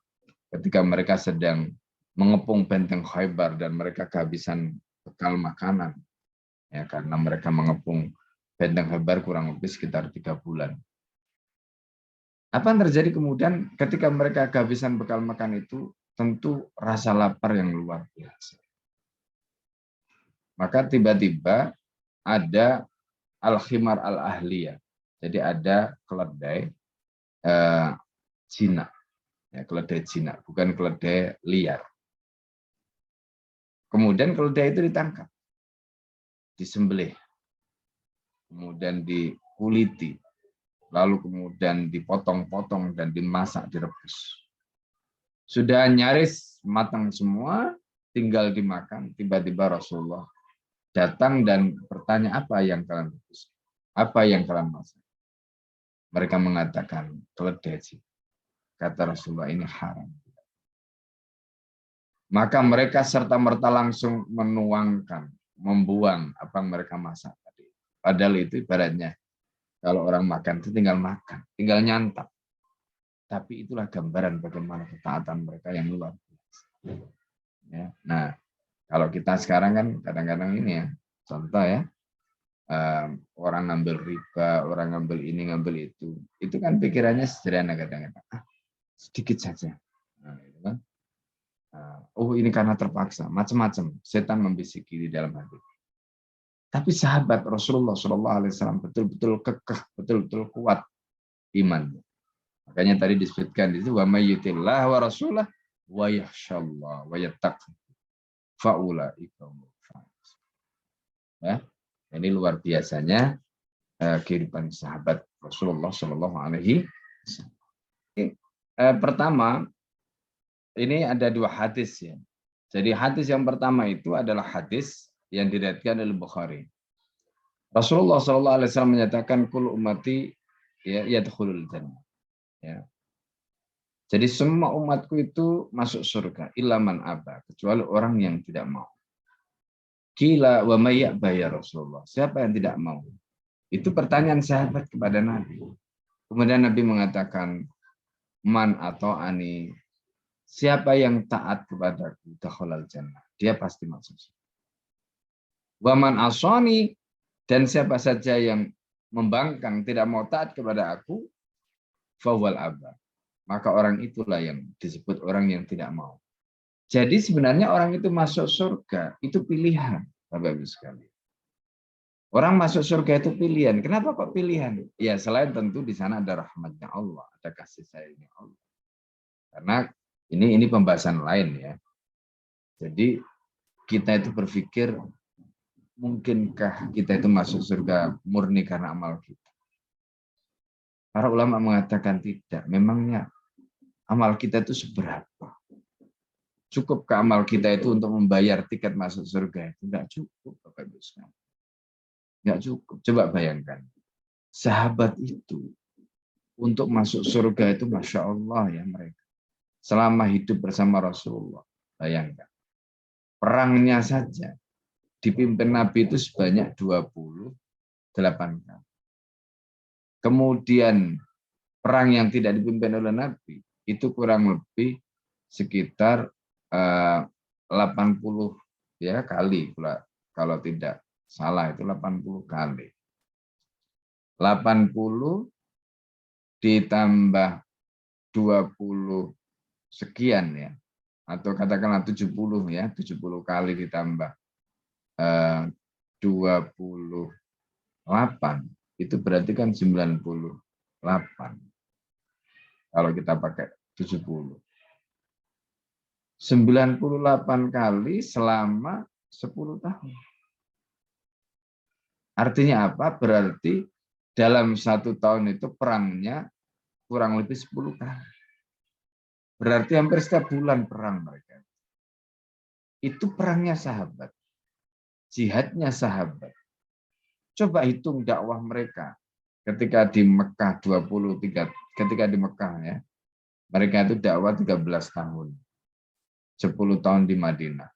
Speaker 2: Ketika mereka sedang mengepung benteng Khaybar dan mereka kehabisan bekal makanan. Ya, karena mereka mengepung benteng Khaybar kurang lebih sekitar 3 bulan. Apa yang terjadi kemudian ketika mereka kehabisan bekal makan itu, tentu rasa lapar yang luar biasa. Maka tiba-tiba ada al-khimar al-ahliyah. Jadi ada keledai jinak. Ya, keledai jinak, bukan keledai liar. Kemudian keledai itu ditangkap, disembelih, kemudian dikuliti, lalu kemudian dipotong-potong dan dimasak, direbus. Sudah nyaris matang semua, tinggal dimakan. Tiba-tiba Rasulullah datang dan bertanya, apa yang kalian rebus? Apa yang kalian masak? Mereka mengatakan, keledai. Kata Rasulullah, ini haram. Maka mereka serta-merta langsung menuangkan, membuang apa yang mereka masak tadi. Padahal itu ibaratnya, kalau orang makan itu tinggal makan, tinggal nyantap. Tapi itulah gambaran bagaimana ketaatan mereka yang luar biasa. Ya. Nah, kalau kita sekarang kan kadang-kadang ini ya, contoh ya, orang ngambil riba, orang ngambil ini, ngambil itu kan pikirannya sederhana kadang-kadang, sedikit saja. Nah, itu kan. Oh ini karena terpaksa, macam-macam, setan membisiki di dalam hati. Tapi sahabat Rasulullah SAW betul-betul kekeh, betul-betul kuat imannya. Makanya tadi disebutkan di situ wa may yutillah wa rasulah wa yakhshallah wa yattaqi faulaika humul faizun. Ya, ini luar biasanya kehidupan sahabat Rasulullah Shallallahu Alaihi Wasallam. Pertama, ini ada 2 hadis ya. Jadi hadis yang pertama itu adalah hadis yang diriwayatkan oleh Bukhari. Rasulullah Shallallahu Alaihi Wasallam menyatakan kul ummati ya yadkhulul jannah. Ya. Jadi semua umatku itu masuk surga, ilaman aba, kecuali orang yang tidak mau. Qila wa may ya'ba ya Rasulullah. Siapa yang tidak mau? Itu pertanyaan sahabat kepada Nabi. Kemudian Nabi mengatakan man atau ani, siapa yang taat kepadaku dakhalal jannah, dia pasti masuk surga. Wa man asani, dan siapa saja yang membangkang tidak mau taat kepada aku, fawal aba, maka orang itulah yang disebut orang yang tidak mau. Jadi sebenarnya orang itu masuk surga itu pilihan, Bapak Ibu sekalian. Orang masuk surga itu pilihan. Kenapa kok pilihan? Ya selain tentu di sana ada rahmatnya Allah, ada kasih sayangnya Allah. Karena ini pembahasan lain ya. Jadi kita itu berpikir mungkinkah kita itu masuk surga murni karena amal kita? Para ulama mengatakan tidak. Memangnya amal kita itu seberapa? Cukup ke amal kita itu untuk membayar tiket masuk surga? Itu enggak cukup, Bapak Ibu sekalian. Enggak cukup. Coba bayangkan. Sahabat itu untuk masuk surga itu Masya Allah ya mereka. Selama hidup bersama Rasulullah. Bayangkan. Perangnya saja dipimpin Nabi itu sebanyak 28 kali. Kemudian perang yang tidak dipimpin oleh Nabi itu kurang lebih sekitar 80 ya kali pula, kalau tidak salah itu 80 kali. 80 ditambah 20 sekian ya, atau katakanlah 70 ya, 70 kali ditambah 28 itu berarti kan 98 kalau kita pakai 70. 98 kali selama 10 tahun. Artinya apa? Berarti dalam 1 tahun itu perangnya kurang lebih 10 kali. Berarti hampir setiap bulan perang mereka. Itu perangnya sahabat. Jihadnya sahabat. Coba hitung dakwah mereka ketika di Mekah 23, ketika di Mekah ya. Mereka itu dakwah 13 tahun. 10 tahun di Madinah.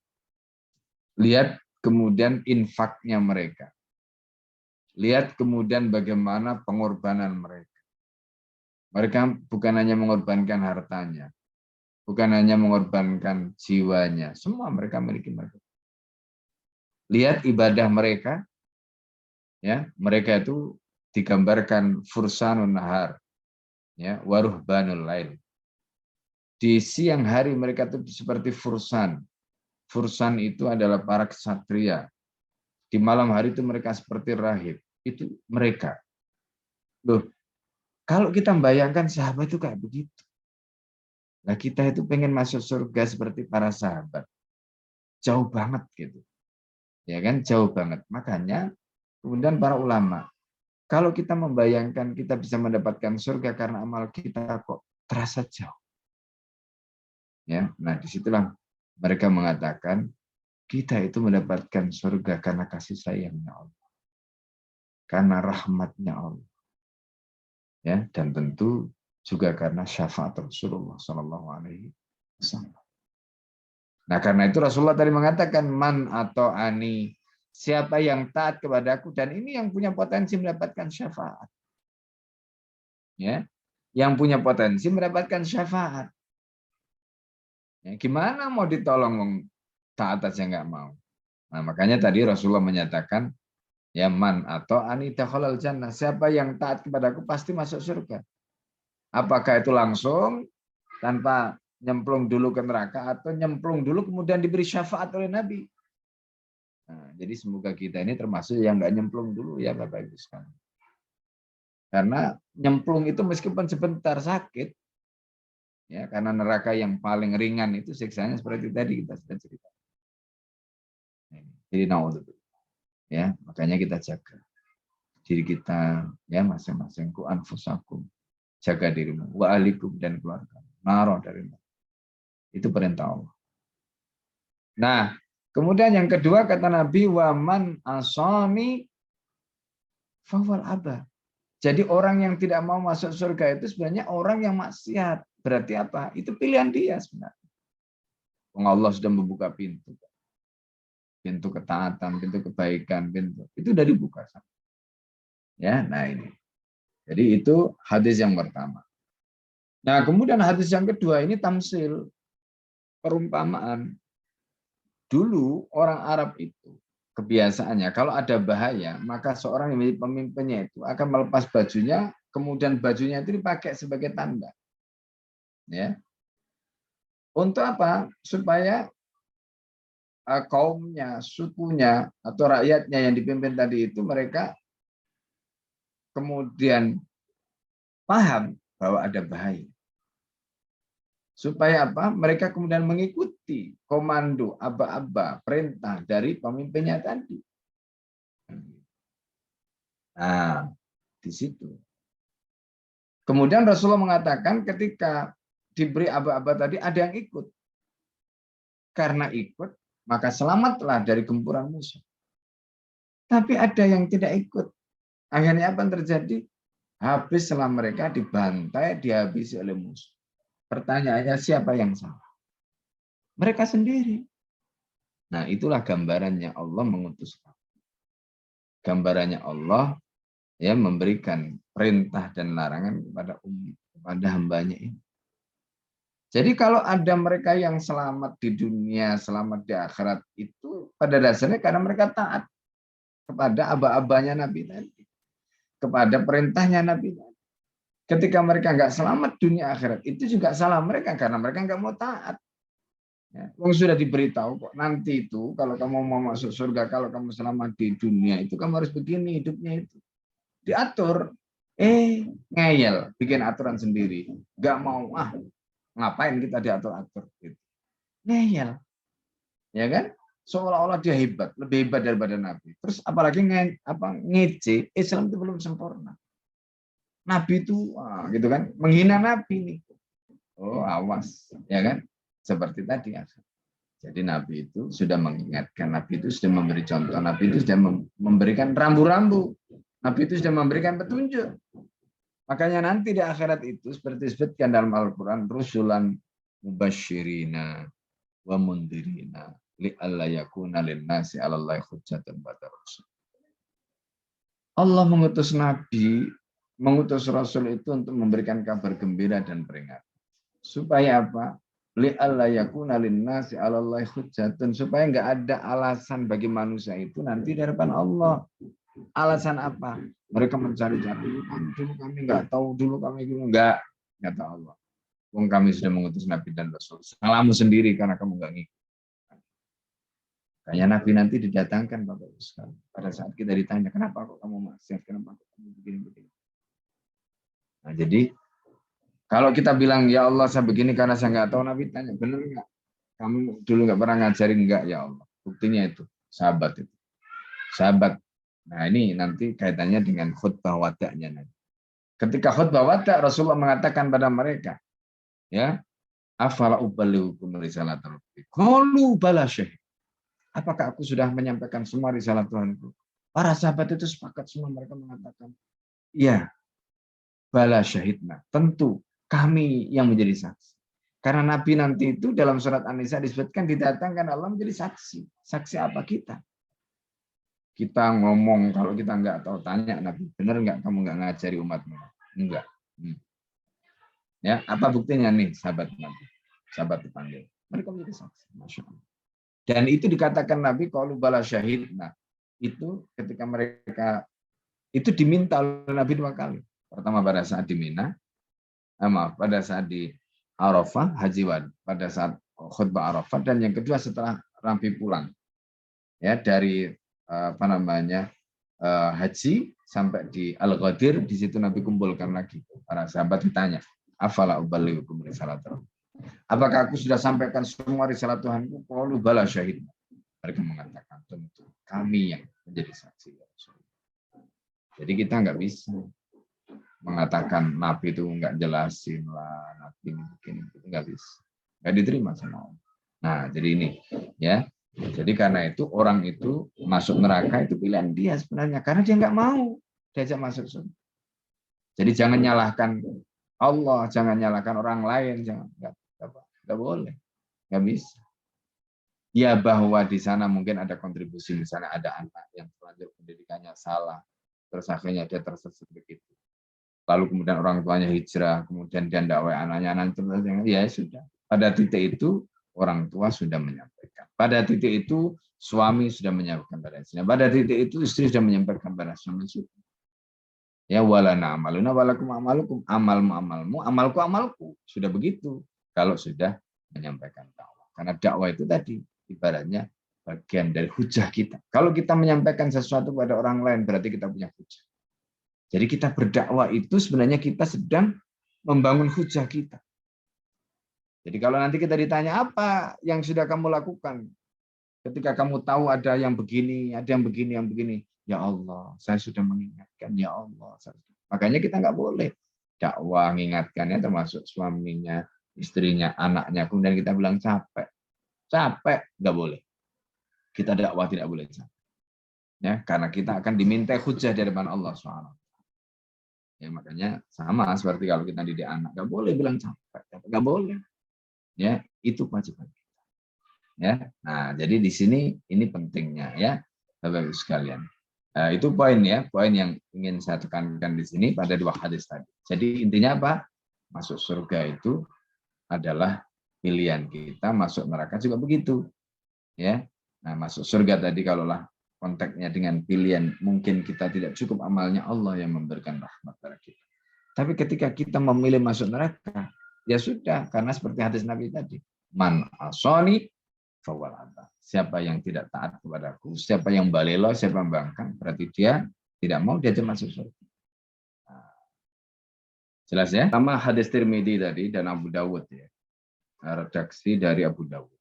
Speaker 2: Lihat kemudian infaknya mereka. Lihat kemudian bagaimana pengorbanan mereka. Mereka bukan hanya mengorbankan hartanya, bukan hanya mengorbankan jiwanya, semua mereka miliki mereka. Lihat ibadah mereka, ya, mereka itu digambarkan fursanun nahar, ya, waruhbanul lail. Di siang hari mereka itu seperti fursan. Fursan itu adalah para ksatria. Di malam hari itu mereka seperti rahib. Itu mereka. Loh, kalau kita membayangkan sahabat itu kayak begitu. Nah, kita itu pengen masuk surga seperti para sahabat. Jauh banget gitu. Ya kan, jauh banget. Makanya kemudian para ulama, kalau kita membayangkan kita bisa mendapatkan surga karena amal kita kok terasa jauh. Ya, nah disitulah mereka mengatakan kita itu mendapatkan surga karena kasih sayangnya Allah, karena rahmatnya Allah, ya, dan tentu juga karena syafaat Rasulullah Shallallahu Alaihi Wasallam. Nah, karena itu Rasulullah tadi mengatakan man atau ani, siapa yang taat kepadaku, dan ini yang punya potensi mendapatkan syafaat, ya, yang punya potensi mendapatkan syafaat. Ya, gimana mau ditolong taat aja nggak mau. Nah, makanya tadi Rasulullah menyatakan ya man atau ani dakhalal jannah, siapa yang taat kepadaku pasti masuk surga. Apakah itu langsung tanpa nyemplung dulu ke neraka atau nyemplung dulu kemudian diberi syafaat oleh Nabi. Nah, jadi semoga kita ini termasuk yang nggak nyemplung dulu ya Bapak Ibu sekalian. Karena nyemplung itu meskipun sebentar sakit, ya, karena neraka yang paling ringan itu siksanya seperti tadi kita sudah cerita. Jadi naudzubillah, ya, makanya kita jaga diri kita, ya, masing-masing, ku anfusakum, jaga dirimu, wa ahlikum, dan keluarga, naro dari neraka. Itu perintah Allah. Nah, kemudian yang kedua kata Nabi, waman asani fawal abah. Jadi orang yang tidak mau masuk surga itu sebenarnya orang yang maksiat. Berarti apa? Itu pilihan dia sebenarnya. Allah sudah membuka pintu. Pintu ketaatan, pintu kebaikan, pintu. Itu dari buka. Ya, nah ini. Jadi itu hadis yang pertama. Nah, kemudian hadis yang kedua ini tamsil, perumpamaan. Dulu orang Arab itu kebiasaannya kalau ada bahaya, maka seorang yang menjadi pemimpinnya itu akan melepas bajunya, kemudian bajunya itu dipakai sebagai tanda. Ya. Untuk apa? Supaya kaumnya, sukunya, atau rakyatnya yang dipimpin tadi itu mereka kemudian paham bahwa ada bahaya. Supaya apa? Mereka kemudian mengikuti komando, aba-aba, perintah dari pemimpinnya tadi. Nah, di situ. Kemudian Rasulullah mengatakan ketika diberi aba-aba tadi ada yang ikut. Karena ikut, maka selamatlah dari gempuran musuh. Tapi ada yang tidak ikut. Akhirnya apa yang terjadi? Habislah mereka dibantai, dihabisi oleh musuh. Pertanyaannya siapa yang salah? Mereka sendiri. Nah, itulah gambarannya Allah mengutus. Gambarannya Allah ya memberikan perintah dan larangan kepada hambanya ini. Jadi kalau ada mereka yang selamat di dunia, selamat di akhirat, itu pada dasarnya karena mereka taat kepada aba-abanya Nabi tadi, kepada perintahnya Nabi tadi. Ketika mereka nggak selamat dunia akhirat, itu juga salah mereka karena mereka nggak mau taat. Ya, sudah diberitahu kok nanti itu kalau kamu mau masuk surga, kalau kamu selamat di dunia itu kamu harus begini hidupnya itu. Diatur, ngeyel, bikin aturan sendiri. Nggak mau, ngapain kita diatur-atur. Gitu. Ngeyel. Ya kan? Seolah-olah dia hebat, lebih hebat daripada Nabi. Terus apalagi ngece, Islam itu belum sempurna. Nabi itu gitu kan, menghina Nabi nih. Oh, awas, ya kan? Seperti tadi. Jadi Nabi itu sudah mengingatkan, Nabi itu sudah memberi contoh, Nabi itu sudah memberikan rambu-rambu, Nabi itu sudah memberikan petunjuk. Makanya nanti di akhirat itu seperti disebutkan dalam Al-Quran, rusulan mubasyirina wa mundirina. li alla yakuna lin-nasi 'alallahi hujjatun ba'da rusul. Allah mengutus nabi, mengutus rasul itu untuk memberikan kabar gembira dan peringatan. Supaya apa? Li alla yakuna lin-nasi 'alallahi hujjatun, supaya enggak ada alasan bagi manusia itu nanti di hadapan Allah. Alasan apa? Mereka mencari-cari, dulu kami enggak tahu, dulu kami dulu enggak, kata Allah. Wong kami sudah mengutus nabi dan rasul. Salahmu sendiri karena kamu enggak ngikut. Kayak nabi nanti didatangkan Bapak Ibu sekalian. Pada saat kita ditanya, kenapa kok kamu maksiat, kenapa kok kamu begini-begini. Nah, jadi kalau kita bilang, ya Allah saya begini karena saya nggak tahu, Nabi tanya, benar nggak? Kamu dulu nggak pernah ngajarin nggak ya Allah? Buktinya itu, sahabat itu. Sahabat. Nah ini nanti kaitannya dengan khutbah wada'nya nanti. Ketika khutbah wada' Rasulullah mengatakan pada mereka, ya, afala uballighukum risalatal rabbi. Qalu bala syahid. Apakah aku sudah menyampaikan semua risalah Tuhanku? Para sahabat itu sepakat semua, mereka mengatakan, iya, bala syahidna. Tentu kami yang menjadi saksi. Karena Nabi nanti itu dalam surat An-Nisa disebutkan didatangkan Allah menjadi saksi. Saksi apa kita? Kita ngomong, kalau kita nggak tahu tanya Nabi, benar nggak kamu nggak ngajari umatmu? Enggak. Ya, apa buktinya nih sahabat Nabi? Sahabat dipanggil. Mereka menjadi saksi. Masya Allah. Dan itu dikatakan Nabi qalu bala syahid. Nah, itu ketika mereka itu diminta oleh Nabi 2 kali. Pertama pada saat di Mina, pada saat di Arafah, Haji Wad, pada saat khutbah Arafah, dan yang kedua setelah Rampi pulang. Ya, dari haji sampai di Al-Ghadir, di situ Nabi kumpulkan lagi. Para sahabat ditanya, afala uballighukum risalatal. Apakah aku sudah sampaikan semua risalah Tuhanku? Qalu bala syahid. Mereka mengatakan, tentu kami yang menjadi saksi. Jadi kita nggak bisa mengatakan Nabi itu nggak jelasin lah, Nabi ini begini, itu nggak bisa. Nggak diterima sama Allah. Nah, jadi ini, ya. Jadi karena itu orang itu masuk neraka itu pilihan dia sebenarnya. Karena dia nggak mau diajak masuk surga. Jadi jangan nyalahkan Allah, jangan nyalahkan orang lain, jangan. Nggak boleh, nggak bisa. Ya bahwa di sana mungkin ada kontribusi, misalnya ada anak yang terlanjur pendidikannya salah, terus akhirnya dia tersesat begitu. Lalu kemudian orang tuanya hijrah, kemudian dia dakwah anaknya, ya sudah. Pada titik itu orang tua sudah menyampaikan. Pada titik itu suami sudah menyampaikan pada istrinya. Pada titik itu istri sudah menyampaikan pada suami. Ya walana amaluna walakum amalukum, amalmu amalmu, amalku amalku. Sudah begitu. Kalau sudah menyampaikan dakwah. Karena dakwah itu tadi ibaratnya bagian dari hujah kita. Kalau kita menyampaikan sesuatu pada orang lain berarti kita punya hujah. Jadi kita berdakwah itu sebenarnya kita sedang membangun hujah kita. Jadi kalau nanti kita ditanya apa yang sudah kamu lakukan ketika kamu tahu ada yang begini, ada yang begini, yang begini. Ya Allah, saya sudah mengingatkan. Ya Allah. Makanya kita nggak boleh dakwah mengingatkannya termasuk suaminya, istrinya, anaknya. Kemudian kita bilang capek. Capek, nggak boleh. Kita dakwah tidak boleh capek. Ya, karena kita akan diminta hujah dari depan Allah SWT. Ya, makanya sama seperti kalau kita didik anak, nggak boleh bilang capek, nggak boleh. Ya, itu kewajiban kita. Ya, nah jadi di sini ini pentingnya ya, Bapak Ibu sekalian. Itu poin ya, poin yang ingin saya tekankan di sini pada 2 hadis tadi. Jadi intinya apa? Masuk surga itu adalah pilihan kita, masuk neraka juga begitu. Ya, nah masuk surga tadi kalaulah konteksnya dengan pilihan, mungkin kita tidak cukup amalnya, Allah yang memberikan rahmat pada kita. Tapi ketika kita memilih masuk neraka, ya sudah, karena seperti hadis Nabi tadi, man asoni fawal anta. Siapa yang tidak taat kepadaku, siapa yang balelo, siapa yang bangkang, berarti dia tidak mau diajak masuk surga. Nah, jelas ya? Sama hadis Tirmidzi tadi dan Abu Dawud ya. Redaksi dari Abu Dawud.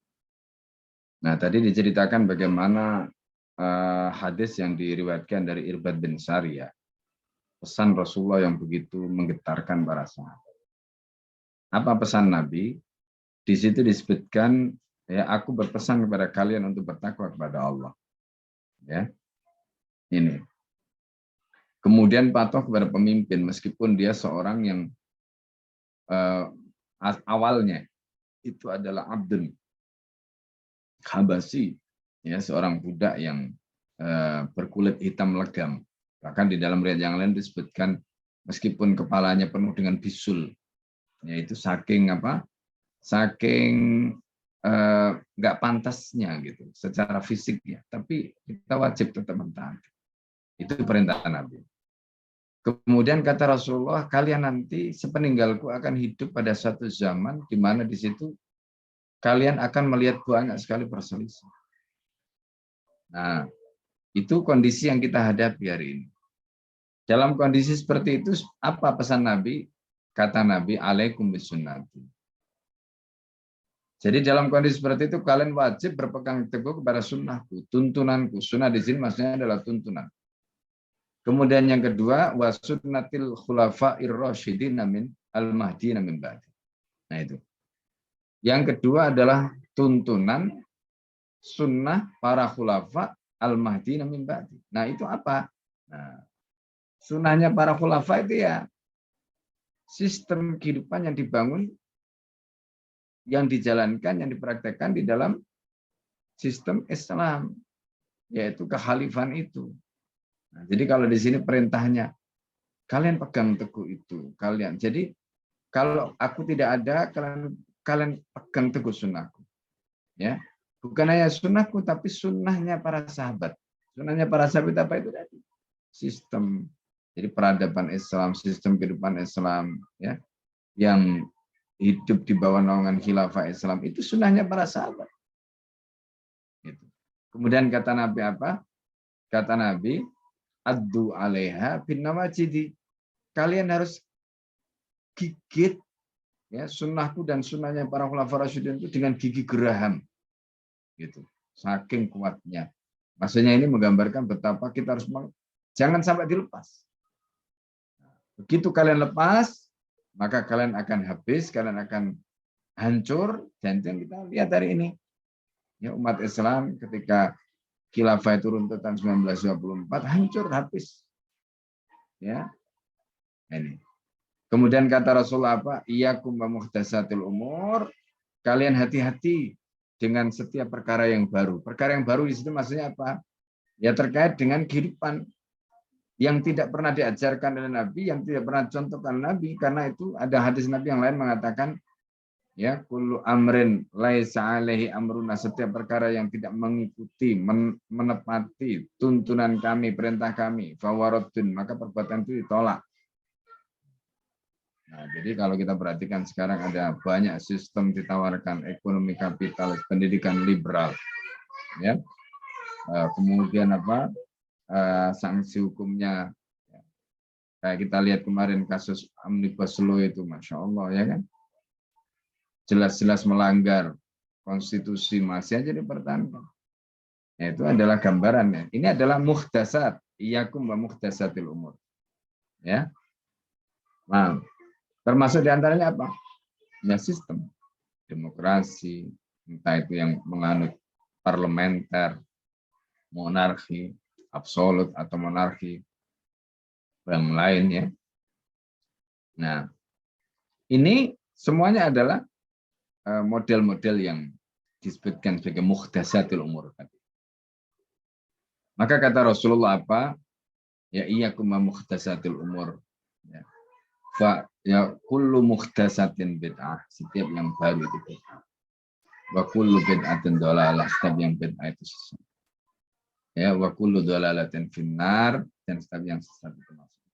Speaker 2: Nah, tadi diceritakan bagaimana hadis yang diriwayatkan dari Irbad bin Sariyah. Pesan Rasulullah yang begitu menggetarkan para sahabat. Apa pesan Nabi? Di situ disebutkan, ya, aku berpesan kepada kalian untuk bertakwa kepada Allah. Ya, ini. Kemudian patuh kepada pemimpin meskipun dia seorang yang awalnya itu adalah abdun, Habasyi, ya, seorang budak yang berkulit hitam legam. Bahkan di dalam riwayat yang lain disebutkan meskipun kepalanya penuh dengan bisul, yaitu saking apa? Saking nggak pantasnya gitu secara fisiknya, tapi kita wajib tetap mentaati. Itu perintah Nabi. Kemudian kata Rasulullah, kalian nanti sepeninggalku akan hidup pada suatu zaman di mana di situ kalian akan melihat banyak sekali perselisihan. Nah, itu kondisi yang kita hadapi hari ini. Dalam kondisi seperti itu, apa pesan Nabi? Kata Nabi, alaikum bisunnati. Jadi dalam kondisi seperti itu, kalian wajib berpegang teguh kepada sunnahku, tuntunanku. Sunnah di sini maksudnya adalah tuntunan. Kemudian yang kedua, wa sunnatil khulafa'ir rasyidin min al-mahdiyyin min ba'di. Nah itu. Yang kedua adalah tuntunan sunnah para khulafa al-mahdiyyin min ba'di. Nah itu apa? Nah, sunnahnya para khulafa itu ya sistem kehidupan yang dibangun, yang dijalankan, yang dipraktekkan di dalam sistem Islam, yaitu kekhalifahan itu. Nah, jadi kalau di sini perintahnya, kalian pegang teguh itu, kalian. Jadi kalau aku tidak ada, kalian pegang teguh sunnahku. Ya, bukan hanya sunnahku, tapi sunnahnya para sahabat. Sunnahnya para sahabat apa itu tadi? Sistem, jadi peradaban Islam, sistem kehidupan Islam, ya, yang hidup di bawah naungan khilafah Islam itu sunnahnya para sahabat. Gitu. Kemudian kata Nabi apa? Kata Nabi, addu alaiha bin nawajidi. Kalian harus gigit ya sunnahku dan sunnahnya para khulafaur rasyidin itu dengan gigi geraham. Gitu. Saking kuatnya. Maksudnya ini menggambarkan betapa kita harus jangan sampai dilepas. Begitu kalian lepas, maka kalian akan habis, kalian akan hancur, dan yang kita lihat hari ini. Ya, umat Islam ketika khilafah itu runtuh tahun 1924, hancur, habis. Ya, ini. Kemudian kata Rasulullah apa? Iyyakum wa muhdatsatil umur. Kalian hati-hati dengan setiap perkara yang baru. Perkara yang baru di situ maksudnya apa? Ya terkait dengan kehidupan yang tidak pernah diajarkan oleh Nabi, yang tidak pernah contohkan Nabi, karena itu ada hadis Nabi yang lain mengatakan, ya, kullu amrin laisa alaihi amruna, setiap perkara yang tidak mengikuti, menepati tuntunan kami, perintah kami, fawaradun, maka perbuatan itu ditolak. Nah, jadi kalau kita perhatikan sekarang ada banyak sistem ditawarkan, ekonomi kapitalis, pendidikan liberal, ya, kemudian apa? Sanksi hukumnya, kayak kita lihat kemarin kasus Omnibus Law itu, Masya Allah, ya kan, jelas-jelas melanggar konstitusi, masih aja dipertahankan. Ya, itu adalah gambarannya. Ini adalah muhdatsat, iyyakum wa muhdatsatil umur. Ya. Nah, termasuk diantaranya apa? Ya sistem demokrasi, entah itu yang menganut parlementer, monarki, absolut atau monarki yang lain, ya. Nah, ini semuanya adalah model-model yang disebutkan sebagai muhdatsatil umur tadi. Maka kata Rasulullah apa? Ya iyyakum wa muhdatsatil umur. Ya. Fa ya kullu muhdatsatin bid'ah, setiap yang baru itu bid'ah. Wa kullu bid'atin dhalalah, setiap yang bid'ah itu sesat. Ya, wa kullu dhalalatin finnar, dan setiap yang sesat itu masuk.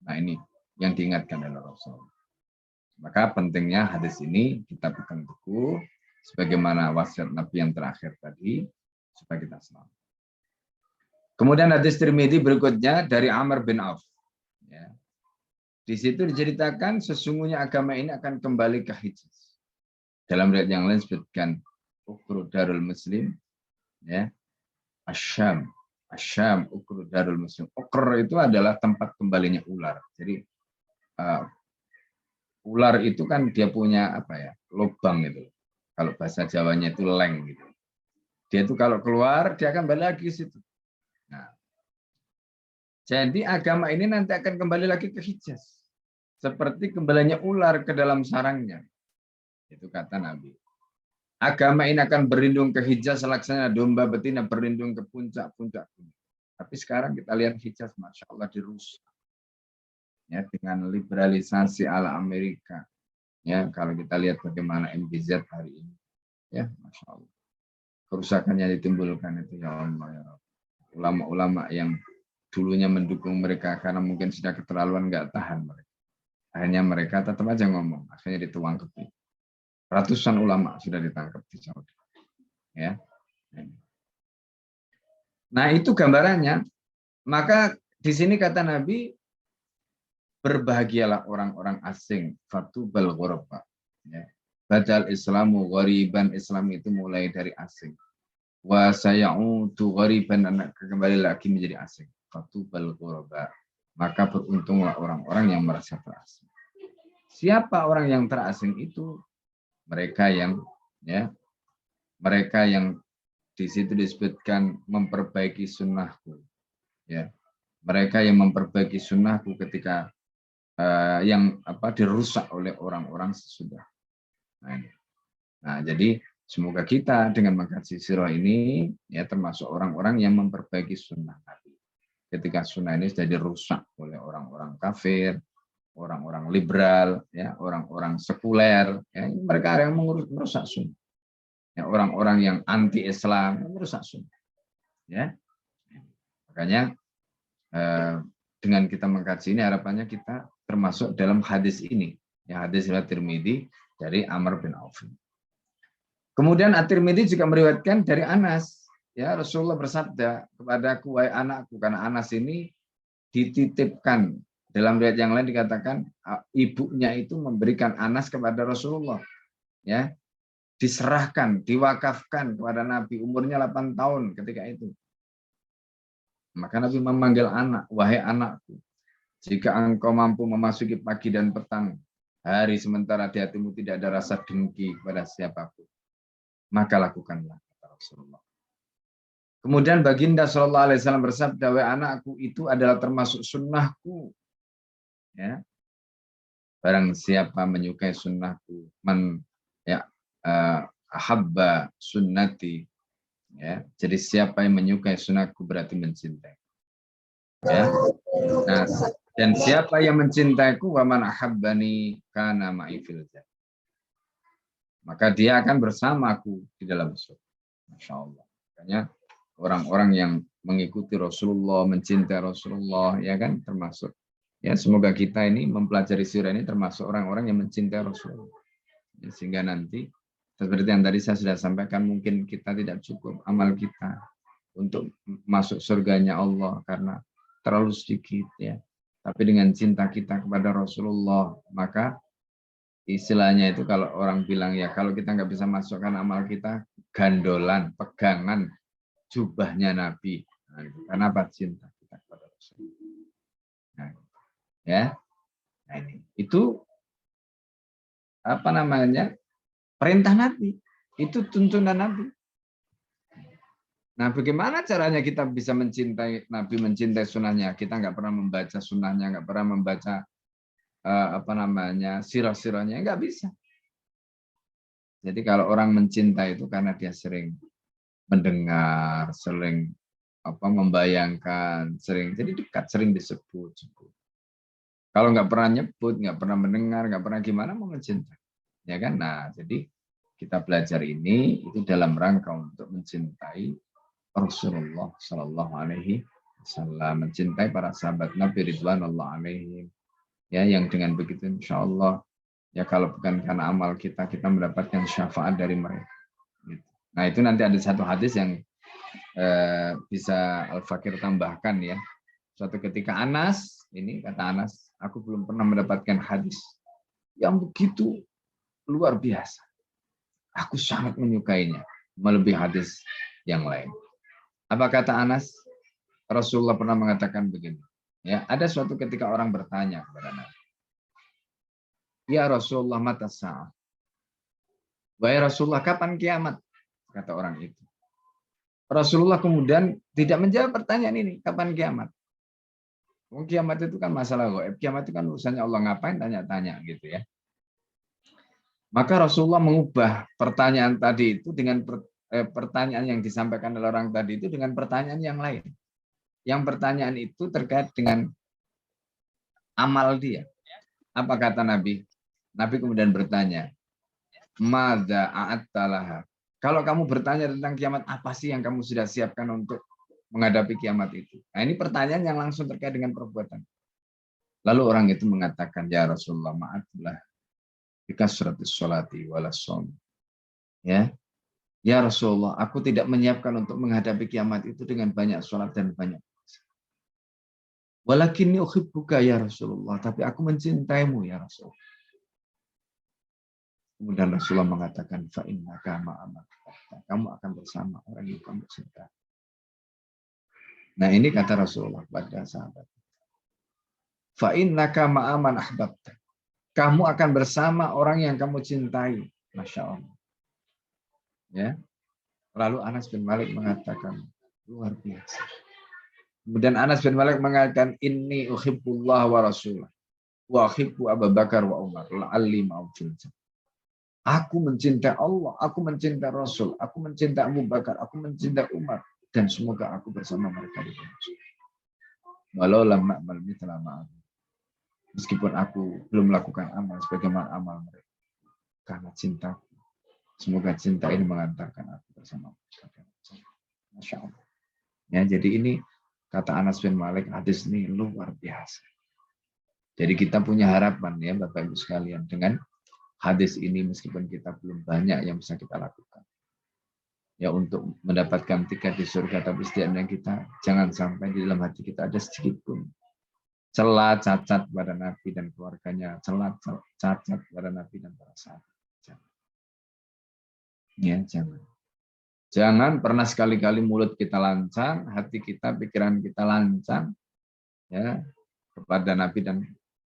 Speaker 2: Nah, ini yang diingatkan oleh Rasul. Maka pentingnya hadis ini kita pegang teguh sebagaimana wasiat Nabi yang terakhir tadi supaya kita selamat. Kemudian hadis Tirmidzi berikutnya dari Amr bin Auf. Ya. Di situ diceritakan sesungguhnya agama ini akan kembali ke Hijaz. Dalam riwayat yang lain disebutkan Ukru Darul Muslim, ya. Asyam, Ukru Darul Muslim. Ukr itu adalah tempat kembalinya ular. Jadi ular itu kan dia punya apa ya, lubang gitu. Kalau bahasa Jawanya itu leng gitu. Dia itu kalau keluar dia akan balik lagi ke situ. Nah, jadi agama ini nanti akan kembali lagi ke Hijaz. Seperti kembalinya ular ke dalam sarangnya. Itu kata Nabi. Agama ini akan berlindung ke Hijaz selaksana domba betina berlindung ke puncak-puncak gunung. Tapi sekarang kita lihat Hijaz, Masya Allah, dirusak. Ya, dengan liberalisasi ala Amerika. Ya, kalau kita lihat bagaimana MBZ hari ini. Ya, Masya Allah. Kerusakan yang ditimbulkan itu, ya Allah, ya Rabbi. Ulama-ulama yang dulunya mendukung mereka karena mungkin sudah keterlaluan, nggak tahan mereka. Akhirnya mereka tetap aja ngomong, akhirnya dituang ke pipi. Ratusan ulama sudah ditangkap di Saudi. Ya. Nah, itu gambarannya. Maka di sini kata Nabi, berbahagialah orang-orang asing, fatubal ghuraba. Ya. Badal Islamu ghariban, Islam itu mulai dari asing. Wa sayaudu ghariban, kembali lagi menjadi asing. Fatubal ghuraba. Maka beruntunglah orang-orang yang merasa terasing. Siapa orang yang terasing itu? Mereka yang di situ disebutkan memperbaiki sunnahku, ya. Mereka yang memperbaiki sunnahku ketika dirusak oleh orang-orang sesudah. Nah, jadi semoga kita dengan mengkaji sirah ini ya termasuk orang-orang yang memperbaiki sunnah Nabi. Ketika sunnah ini sudah dirusak oleh orang-orang kafir, orang-orang liberal, ya, orang-orang sekuler, ya, mereka yang merusak sunnah. Ya, orang-orang yang anti-Islam merusak sunnah. Ya. Makanya dengan kita mengkaji ini harapannya kita termasuk dalam hadis ini, ya, hadis riwayat Tirmidzi dari Amr bin Auf. Kemudian At-Tirmidzi juga meriwayatkan dari Anas, ya, Rasulullah bersabda kepadaku, wahai anakku, karena Anas ini dititipkan. Dalam riwayat yang lain dikatakan ibunya itu memberikan Anas kepada Rasulullah, ya, diserahkan, diwakafkan kepada Nabi, umurnya 8 tahun ketika itu. Maka Nabi memanggil anak, wahai anakku, jika engkau mampu memasuki pagi dan petang hari sementara di hatimu tidak ada rasa dengki kepada siapapun, maka lakukanlah, kata Rasulullah. Kemudian Baginda Shallallahu Alaihi Wasallam bersabda, wahai anakku, itu adalah termasuk sunnahku. Ya, barang siapa menyukai sunnahku, ahabba sunnati, ya, jadi siapa yang menyukai sunnahku berarti mencintai. Ya, nah, dan siapa yang mencintaiku, wa man ahabbani kana ma'i fil jannah, maka dia akan bersamaku di dalam surga. Masya Allah. Makanya orang-orang yang mengikuti Rasulullah, mencintai Rasulullah, ya kan, termasuk. Ya, semoga kita ini mempelajari sirah ini termasuk orang-orang yang mencintai Rasulullah. Ya, sehingga nanti seperti yang tadi saya sudah sampaikan, mungkin kita tidak cukup amal kita untuk masuk surganya Allah karena terlalu sedikit, ya. Tapi dengan cinta kita kepada Rasulullah, maka istilahnya itu kalau orang bilang, ya, kalau kita nggak bisa masukkan amal kita, gandolan, pegangan jubahnya Nabi. Nah, karena apa? Cinta kita kepada Rasulullah. Nah, ya, nah, ini itu apa namanya, perintah Nabi, itu tuntunan Nabi. Nah, bagaimana caranya kita bisa mencintai Nabi, mencintai sunnahnya? Kita nggak pernah membaca sunnahnya, nggak pernah membaca sirah-sirahnya, nggak bisa. Jadi kalau orang mencintai itu karena dia sering mendengar, sering membayangkan, sering jadi dekat, sering disebut. Kalau nggak pernah nyebut, nggak pernah mendengar, nggak pernah gimana mau mencintai, ya kan? Nah, jadi kita belajar ini itu dalam rangka untuk mencintai Rasulullah Shallallahu Alaihi Wasallam, mencintai para sahabat Nabi Ridwanullah alaihim, ya, yang dengan begitu insya Allah, ya, kalau bukan karena amal kita mendapatkan syafaat dari mereka. Nah, itu nanti ada satu hadis yang bisa Al-Fakir tambahkan, ya. Suatu ketika Anas, ini kata Anas, aku belum pernah mendapatkan hadis yang begitu luar biasa. Aku sangat menyukainya, melebihi hadis yang lain. Apa kata Anas? Rasulullah pernah mengatakan begini. Ya, ada suatu ketika orang bertanya kepada Nabi, ya Rasulullah, mata sa'ah. Wahai Rasulullah, kapan kiamat? Kata orang itu. Rasulullah kemudian tidak menjawab pertanyaan ini, kapan kiamat? Kiamat itu kan masalah gaib. Kiamat itu kan urusannya Allah, ngapain tanya-tanya gitu, ya. Maka Rasulullah mengubah pertanyaan tadi itu dengan pertanyaan yang disampaikan oleh orang tadi itu dengan pertanyaan yang lain. Yang pertanyaan itu terkait dengan amal dia. Apa kata Nabi? Nabi kemudian bertanya, "Madza a'attalaha?" Kalau kamu bertanya tentang kiamat, apa sih yang kamu sudah siapkan untuk menghadapi kiamat itu? Nah, ini pertanyaan yang langsung terkait dengan perbuatan. Lalu orang itu mengatakan, "Ya Rasulullah, maaflah bikasratis sholati walas shaum." Ya, ya Rasulullah, aku tidak menyiapkan untuk menghadapi kiamat itu dengan banyak sholat dan banyak puasa. Walakinni uhibbuka ya Rasulullah, tapi aku mencintaimu ya Rasulullah. Kemudian Rasulullah mengatakan, fa innaka ma'aman. Kamu akan bersama orang yang kamu cintai. Nah, ini kata Rasulullah pada sahabat. Fa innaka ma'aman ahbabta. Kamu akan bersama orang yang kamu cintai. Masya Allah. Ya. Lalu Anas bin Malik mengatakan, luar biasa. Kemudian Anas bin Malik mengatakan, inni uhibbullah wa rasulah. Wa uhibbu Abu Bakar wa Umar. La'alli ma'ufil. Aku mencintai Allah, aku mencintai Rasul, aku mencintai Abu Bakar, aku mencintai Umar. Dan semoga aku bersama mereka di surga. Walau lam na'mal mithla ma'am. Meskipun aku belum melakukan amal sebagaimana amal mereka. Karena cintaku. Semoga cinta ini mengantarkan aku bersama mereka. Masya Allah. Ya, jadi ini kata Anas bin Malik, hadis ini luar biasa. Jadi kita punya harapan ya Bapak Ibu sekalian dengan hadis ini meskipun kita belum banyak yang bisa kita lakukan. Ya untuk mendapatkan tiket di surga, tapi setidaknya kita jangan sampai di dalam hati kita ada sedikit pun celah cacat pada Nabi dan keluarganya, celah cacat pada Nabi dan para sahabat. Jangan. Ya, jangan. Jangan pernah sekali-kali mulut kita lancang, hati kita, pikiran kita lancang ya kepada Nabi dan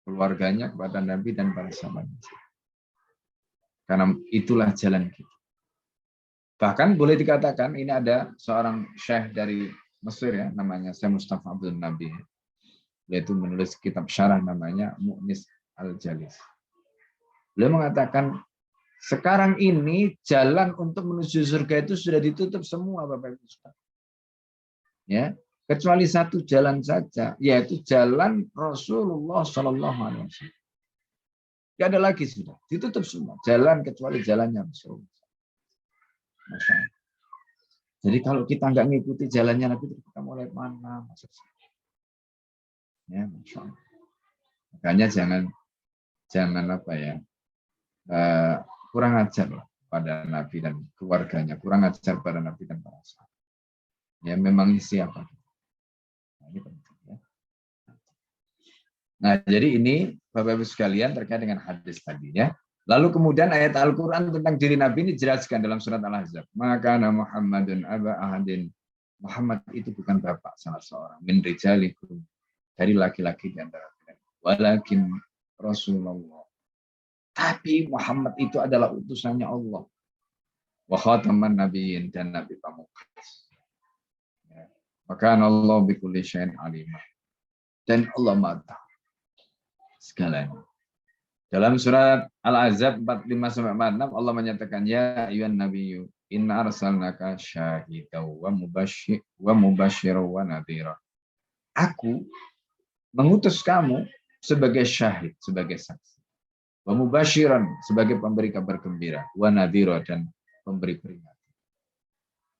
Speaker 2: keluarganya, kepada Nabi dan para sahabatnya. Karena itulah jalan kita. Bahkan boleh dikatakan ini ada seorang syekh dari Mesir ya, namanya Syekh Mustafa Abdul Nabi. Beliau itu menulis kitab syarah namanya Mu'nis Al-Jalis. Beliau mengatakan sekarang ini jalan untuk menuju surga itu sudah ditutup semua Bapak Ibu. Ya, kecuali satu jalan saja, yaitu jalan Rasulullah Shallallahu Alaihi Wasallam. Tidak ada lagi sudah, ditutup semua jalan kecuali jalannya Rasulullah. Masya Allah. Jadi kalau kita nggak ngikuti jalannya Nabi, kita mulai mana? Ya, Masya Allah. Makanya jangan apa ya, kurang ajar lah pada Nabi dan keluarganya, kurang ajar pada Nabi dan para sahabat. Ya memang siapa? Nah, ini penting ya. Nah, jadi ini Bapak Ibu sekalian terkait dengan hadis tadi ya. Lalu kemudian ayat Al-Quran tentang diri Nabi ini dijelaskan dalam surat Al-Ahzab. Maka Muhammadun aba ahadin. Muhammad itu bukan bapak salah seorang. Min rijalikum. Dari laki-laki di antara kalian. Walakin Rasulullah. Tapi Muhammad itu adalah utusannya Allah. Wa khataman nabiyyin dan Nabi Pamungkas. Ya. Maka Allah bikulli syai'in alimah. Dan Allah Maha segalanya. Dalam surat Al-Ahzab 45-46 Allah menyatakan ya ayyuhan nabiyyu inna arsalnaka syahidan wa mubasysyiran wa nadhira. Aku mengutus kamu sebagai syahid, sebagai saksi. Wa mubasysyiran sebagai pemberi kabar gembira, wa nadhira dan pemberi peringatan.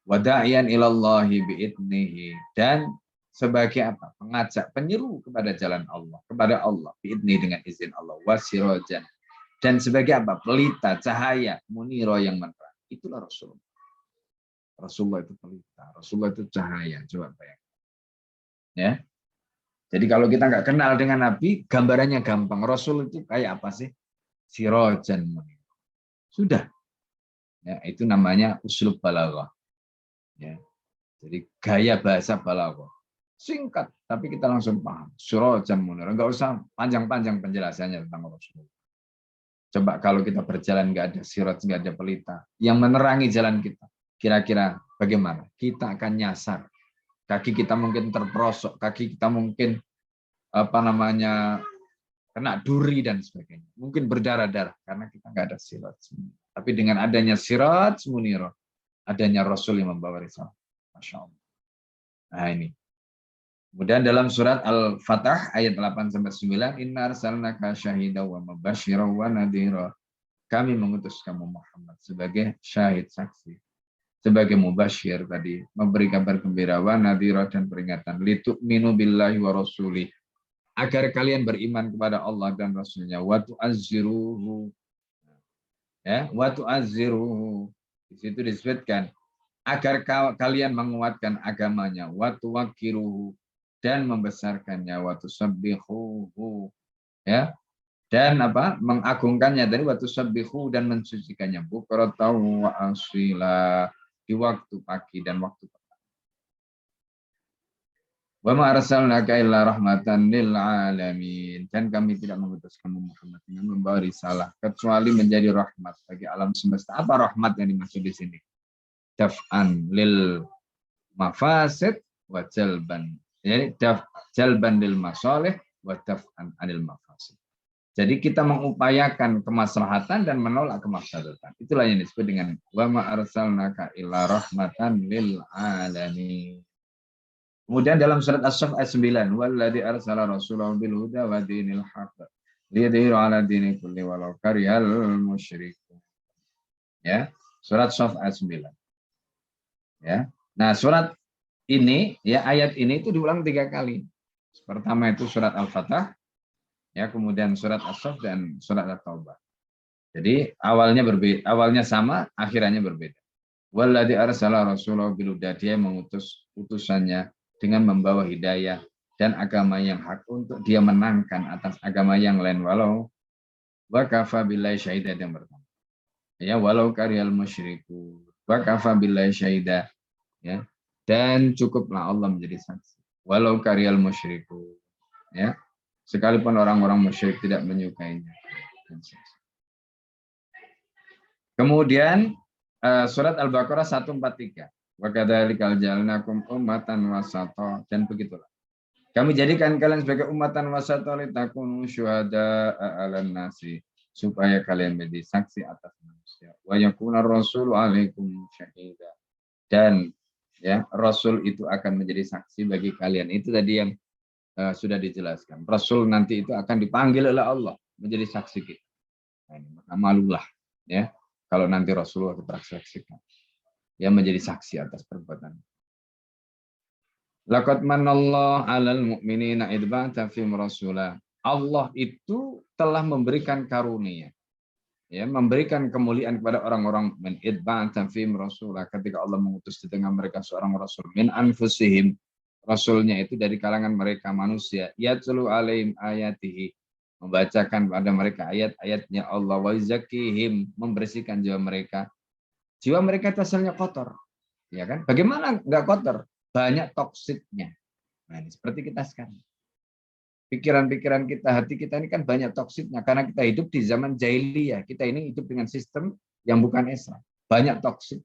Speaker 2: Wa da'iyan ilallahi bi'idnihi dan sebagai apa? Pengajak, penyeru kepada jalan Allah, kepada Allah, biidni dengan izin Allah, wasirajan dan sebagai apa? Pelita, cahaya, muniro yang menerang. Itulah Rasulullah. Rasulullah itu pelita, Rasulullah itu cahaya. Coba bayangkan. Ya. Jadi kalau kita nggak kenal dengan Nabi, gambarannya gampang. Rasul itu kayak apa sih? Sirajan muniro. Sudah. Ya, itu namanya uslub balaghah. Ya. Jadi gaya bahasa balaghah. Singkat, tapi kita langsung paham. Sirajan munir. Enggak usah panjang-panjang penjelasannya tentang Rasulullah. Coba kalau kita berjalan nggak ada sirat, nggak ada pelita yang menerangi jalan kita, kira-kira bagaimana? Kita akan nyasar. Kaki kita mungkin terperosok, kaki kita mungkin kena duri dan sebagainya. Mungkin berdarah-darah karena kita nggak ada sirat. Tapi dengan adanya sirat munirah, adanya Rasul yang membawa risalah. Masya Allah. Nah ini. Kemudian dalam surat Al-Fatah ayat 8-9, Inna arsalnaka syahidan wa mubasysyiran wa nadhira. Kami mengutus kamu Muhammad sebagai syahid saksi, sebagai mubasyir tadi, memberi kabar gembira wa nadhira dan peringatan, litu'minu billahi wa rasulih, agar kalian beriman kepada Allah dan Rasulnya, wa tu'azziruhu, ya, wa tu'azziruhu. Di situ disebutkan agar kalian menguatkan agamanya, wa tuwaqqiruhu, dan membesarkannya, wa tusabbihuhu, ya, dan apa, mengagungkannya dari wa tusabbihu, dan mensucikannya, bukratan wa asila, di waktu pagi dan waktu petang. Wa ma arsalnaka illa rahmatan lil alamin, dan kami tidak mengutus kamu Muhammad dengan membawa risalah kecuali menjadi rahmat bagi alam semesta. Apa rahmat yang dimaksud di sini? Daf'an lil mafasid wa jalban. Jadi jalban lil masalih wa daf'an anil mafasid. Jadi kita mengupayakan kemaslahatan dan menolak kemaslahatan. Itulah yang disebut dengan wa ma arsalnaka illa rahmatan lil alamin. Kemudian dalam surat As-Saff ayat 9, walladzi arsala rasulahu bil huda wa dinil haqq liyudhhiru 'ala dini kulli walau karihal musyrikun. Ya, surat As-Saff ayat 9. Ya. Nah, surat ini, ya, ayat ini itu diulang 3 kali. Pertama itu surat Al-Fatah, ya, kemudian surat As-Saff dan surat At-Taubah. Jadi awalnya berbeda, awalnya sama, akhirannya berbeda. Walladzi arsala rasulahu bil huda, dia mengutus utusannya dengan membawa hidayah dan agama yang hak untuk dia menangkan atas agama yang lain, walau wa kafa billahi syahida, yang pertama. Ya, walau karihal musyriku, wa kafa billahi syahida, ya. Dan cukuplah Allah menjadi saksi. Walau karihal musyriku, ya. Sekalipun orang-orang musyrik tidak menyukainya. Kemudian surat Al-Baqarah 143. Wa kadzalikal ja'alnakum ummatan wasata, dan begitulah. Kami jadikan kalian sebagai ummatan wasata litakunu syuhada'a 'alan nasi, supaya kalian menjadi saksi atas manusia. Wa yakuna rasulu 'alaikum syahida. Dan ya, Rasul itu akan menjadi saksi bagi kalian. Itu tadi yang sudah dijelaskan. Rasul nanti itu akan dipanggil oleh Allah menjadi saksi kita. Nah, ini, maka malulah, ya, kalau nanti Rasulullah kita saksikan, ya, menjadi saksi atas perbuatan. Laqad manallahu 'alal mu'minina idz ba'atsa fihim rasula. Allah itu telah memberikan karunia, ya, memberikan kemuliaan kepada orang-orang min idz ba'atsa fihim rasula, ketika Allah mengutus di tengah mereka seorang rasul min anfusihim, rasulnya itu dari kalangan mereka manusia, yatlu alaihim ayatihi, membacakan pada mereka ayat-ayatnya Allah, wa yuzakkihim, membersihkan jiwa mereka. Jiwa mereka itu asalnya kotor, ya kan? Bagaimana enggak kotor? Banyak toksiknya. Nah, ini seperti kita sekarang. Pikiran-pikiran kita, hati kita ini kan banyak toksiknya karena kita hidup di zaman jahiliyah. Kita ini hidup dengan sistem yang bukan Islam. Banyak toksik.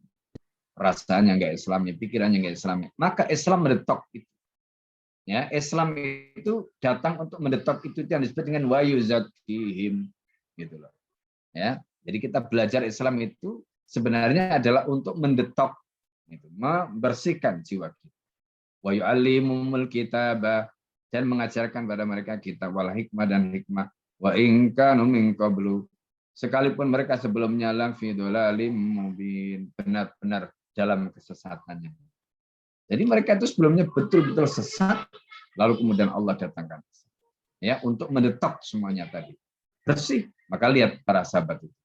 Speaker 2: Rasanya enggak Islamnya, pikirannya enggak Islamnya. Maka Islam mendetok itu. Ya, Islam itu datang untuk mendetok itu yang disebut dengan wa yuzakkihim, gitu loh. Ya, jadi kita belajar Islam itu sebenarnya adalah untuk mendetok, gitu, membersihkan jiwa kita. Wa yu'allimumul kitaba, dan mengajarkan pada mereka kitab, wal hikmah, dan hikmah, wa in kanu min qablu, sekalipun mereka sebelumnya lafi dhalalim mubin, benar-benar dalam kesesatannya. Jadi mereka itu sebelumnya betul-betul sesat, lalu kemudian Allah datangkan, ya, untuk mendetok semuanya tadi. Bersih. Maka lihat para sahabat itu,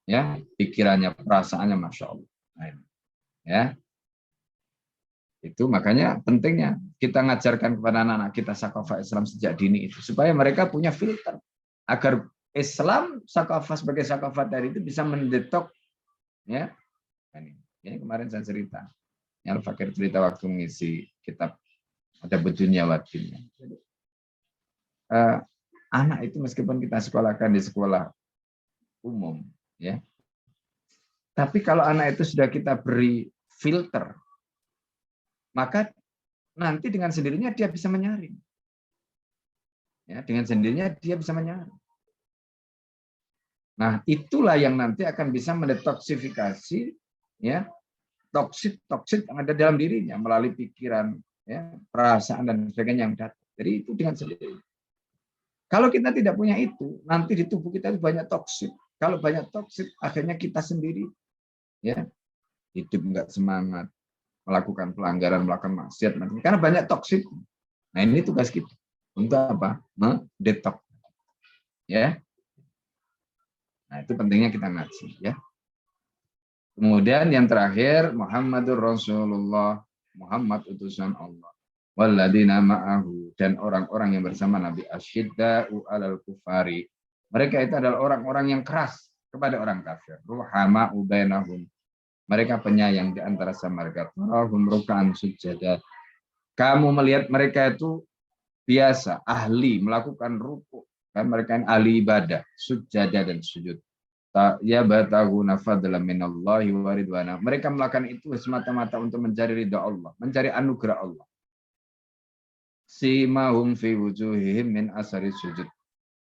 Speaker 2: ya, pikirannya, perasaannya, Masya Allah. Nah, ya. Itu makanya pentingnya kita ngajarkan kepada anak-anak kita sakafah Islam sejak dini itu, supaya mereka punya filter agar Islam sakafah sebagai sakafah tadi itu bisa mendetok, ya. Ini kemarin saya cerita, yang Al-Fakir cerita waktu mengisi kitab ada Budunya Wadinnya. Anak itu meskipun kita sekolahkan di sekolah umum, ya, tapi kalau anak itu sudah kita beri filter, maka nanti dengan sendirinya dia bisa menyaring. Ya, dengan sendirinya dia bisa menyala. Nah, itulah yang nanti akan bisa mendetoksifikasi ya toksit yang ada dalam dirinya melalui pikiran, ya, perasaan dan sebagainya yang datang. Jadi itu dengan sendiri. Kalau kita tidak punya itu, nanti di tubuh kita itu banyak toksit. Kalau banyak toksit, akhirnya kita sendiri ya hidup nggak semangat, melakukan pelanggaran, melakukan maksiat, karena banyak toksit. Nah, ini tugas kita untuk apa? Mendetok, ya. Nah, itu pentingnya kita ngaji, ya. Kemudian yang terakhir, Muhammadur Rasulullah, Muhammad utusan Allah. Walladzina ma'ahu, dan orang-orang yang bersama Nabi, asyidda'u 'alal kufari. Mereka itu adalah orang-orang yang keras kepada orang kafir. Ruhama'u bainahum. Mereka penyayang di antara sama mereka. Tarahum ruk'an sujada. Kamu melihat mereka itu biasa, ahli melakukan ruku. Kan mereka yang ahli ibadah, sujada dan sujud. Ya batahuna fadlan minallahi wa ridwana. Mereka melakukan itu semata-mata untuk mencari ridha Allah, mencari anugerah Allah. Simahum fi wujuhihim min asari sujud.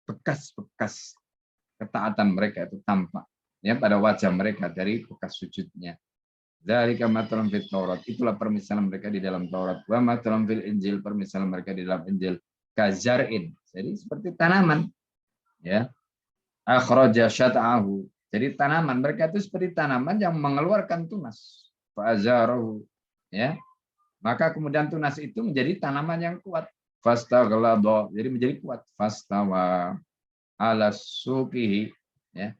Speaker 2: Bekas-bekas ketaatan mereka itu tampak ya pada wajah mereka dari bekas sujudnya. Dzalika mathalan fit Taurat. Itulah permisalan mereka di dalam Taurat. Wa mathalan fil Injil, permisalan mereka di dalam Injil. Kazar'in. Jadi seperti tanaman ya. Akhraja syat'ahu. Jadi tanaman mereka itu seperti tanaman yang mengeluarkan tunas. Fa'azarahu. Ya. Maka kemudian tunas itu menjadi tanaman yang kuat. Fastaghlaba. Jadi menjadi kuat. Fastawa ala suqihi. Ya.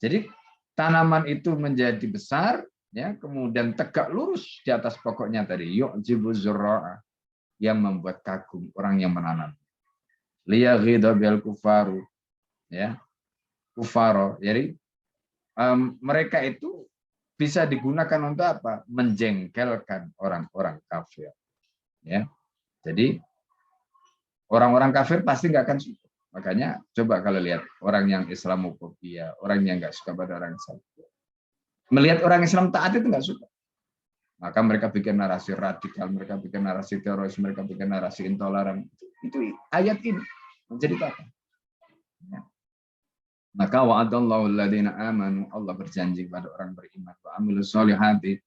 Speaker 2: Jadi tanaman itu menjadi besar, ya, kemudian tegak lurus di atas pokoknya tadi. Yu'jibu zurra'a. Yang membuat kagum orang yang menanam. Liyaghidha bil kufaru. Ya. Kufaro. Jadi mereka itu bisa digunakan untuk apa? Menjengkelkan orang-orang kafir. Ya, jadi orang-orang kafir pasti nggak akan suka. Makanya coba kalau lihat orang yang Islamofobia, orang yang nggak suka pada orang Islam, melihat orang Islam taat itu nggak suka. Maka mereka bikin narasi radikal, mereka bikin narasi teroris, mereka bikin narasi intoleran. Itu ayat ini menceritakan. Ya. Maka wa'adallahu alladziina aamanu, Allah berjanji kepada orang beriman wa amilus sholihati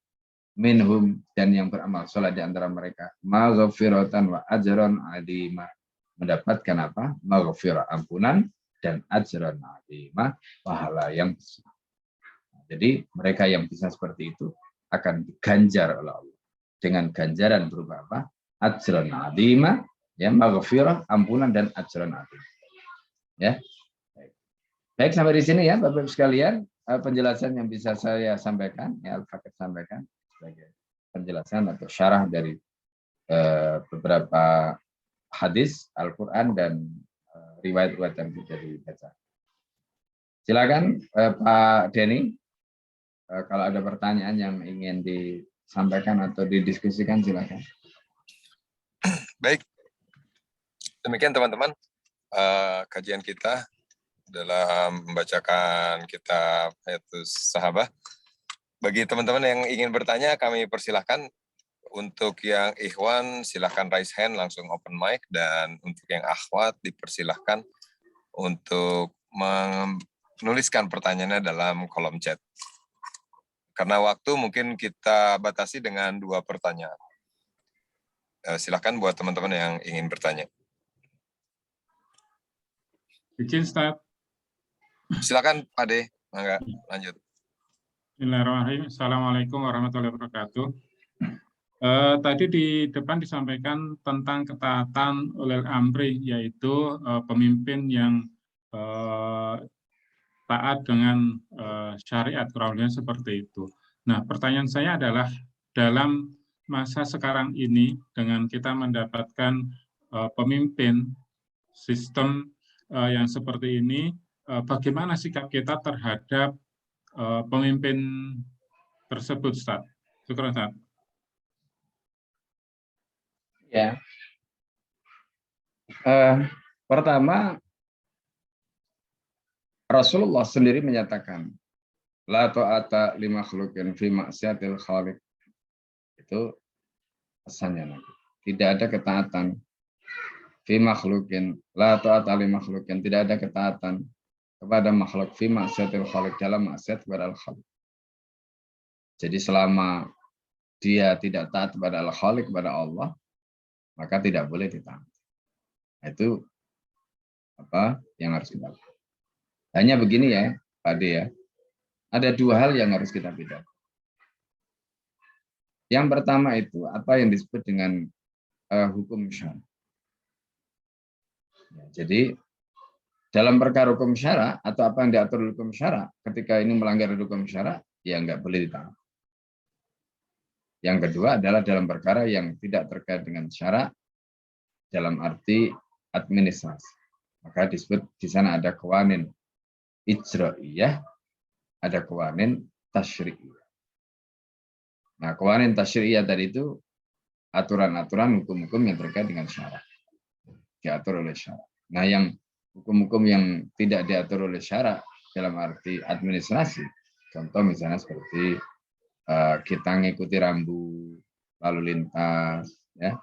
Speaker 2: minhum, dan yang beramal saleh di antara mereka, maghfiratan wa ajran 'azima, mendapatkan apa? Maghfirah, ampunan, dan ajran 'azima, pahala yang besar. Jadi mereka yang bisa seperti itu akan diganjar oleh Allah dengan ganjaran berupa apa? Ajran 'azima, ya, maghfirah, ampunan, dan ajran 'azima. Ya. Baik, sampai di sini ya Bapak-Ibu sekalian, penjelasan yang bisa saya sampaikan, ya Al-Fakir sampaikan sebagai penjelasan atau syarah dari beberapa hadis Al-Quran dan riwayat-riwayat yang sudah dibaca. Silakan Pak Denny, kalau ada pertanyaan yang ingin disampaikan atau didiskusikan, silakan.
Speaker 4: Baik, demikian teman-teman kajian kita dalam membacakan kitab Hayatus Sahabah. Bagi teman-teman yang ingin bertanya, kami persilahkan. Untuk yang ikhwan, silahkan raise hand, langsung open mic. Dan untuk yang akhwat, dipersilahkan untuk menuliskan pertanyaannya dalam kolom chat. Karena waktu mungkin kita batasi dengan 2 pertanyaan. Silahkan buat teman-teman yang ingin bertanya.
Speaker 5: Izin, Ustaz.
Speaker 4: Silakan Pak De, mangga lanjut.
Speaker 5: Bismillahirrahmanirrahim. Assalamualaikum warahmatullahi wabarakatuh. Tadi di depan disampaikan tentang ketaatan ulil amri, yaitu pemimpin yang taat dengan syariat, kurang lebih seperti itu. Nah, pertanyaan saya adalah dalam masa sekarang ini dengan kita mendapatkan pemimpin sistem yang seperti ini, bagaimana sikap kita terhadap pemimpin tersebut, Ustaz? Syukur, Ustaz.
Speaker 2: Ya. Pertama, Rasulullah sendiri menyatakan, la ta'ata li makhluqin fi maksiatil khaliq. Itu pesannya Nabi. Tidak ada ketaatan fi makhlukin, la ta'ata li makhlukin, tidak ada ketaatan kepada makhluk fi maksiatil khaliq, dalam maksiat kepada al-khaliq. Jadi selama dia tidak taat kepada al-khaliq, kepada Allah, maka tidak boleh ditaati. Itu apa yang harus kita lakukan. Hanya begini ya, Pak Ade ya. Ada dua hal yang harus kita bedakan. Yang pertama itu apa yang disebut dengan hukum syara. Ya, jadi dalam perkara hukum syara atau apa yang diatur hukum syara, ketika ini melanggar hukum syara, ya nggak boleh ditaati. Yang kedua adalah dalam perkara yang tidak terkait dengan syara, dalam arti administrasi. Maka disebut di sana ada qawanin ijra'iyah, ada qawanin tasyri'iyah. Nah, qawanin tasyri'iyah tadi itu aturan-aturan hukum-hukum yang terkait dengan syara, diatur oleh syara. Nah, yang hukum-hukum yang tidak diatur oleh syara dalam arti administrasi, contoh misalnya seperti kita ngikuti rambu lalu lintas, ya,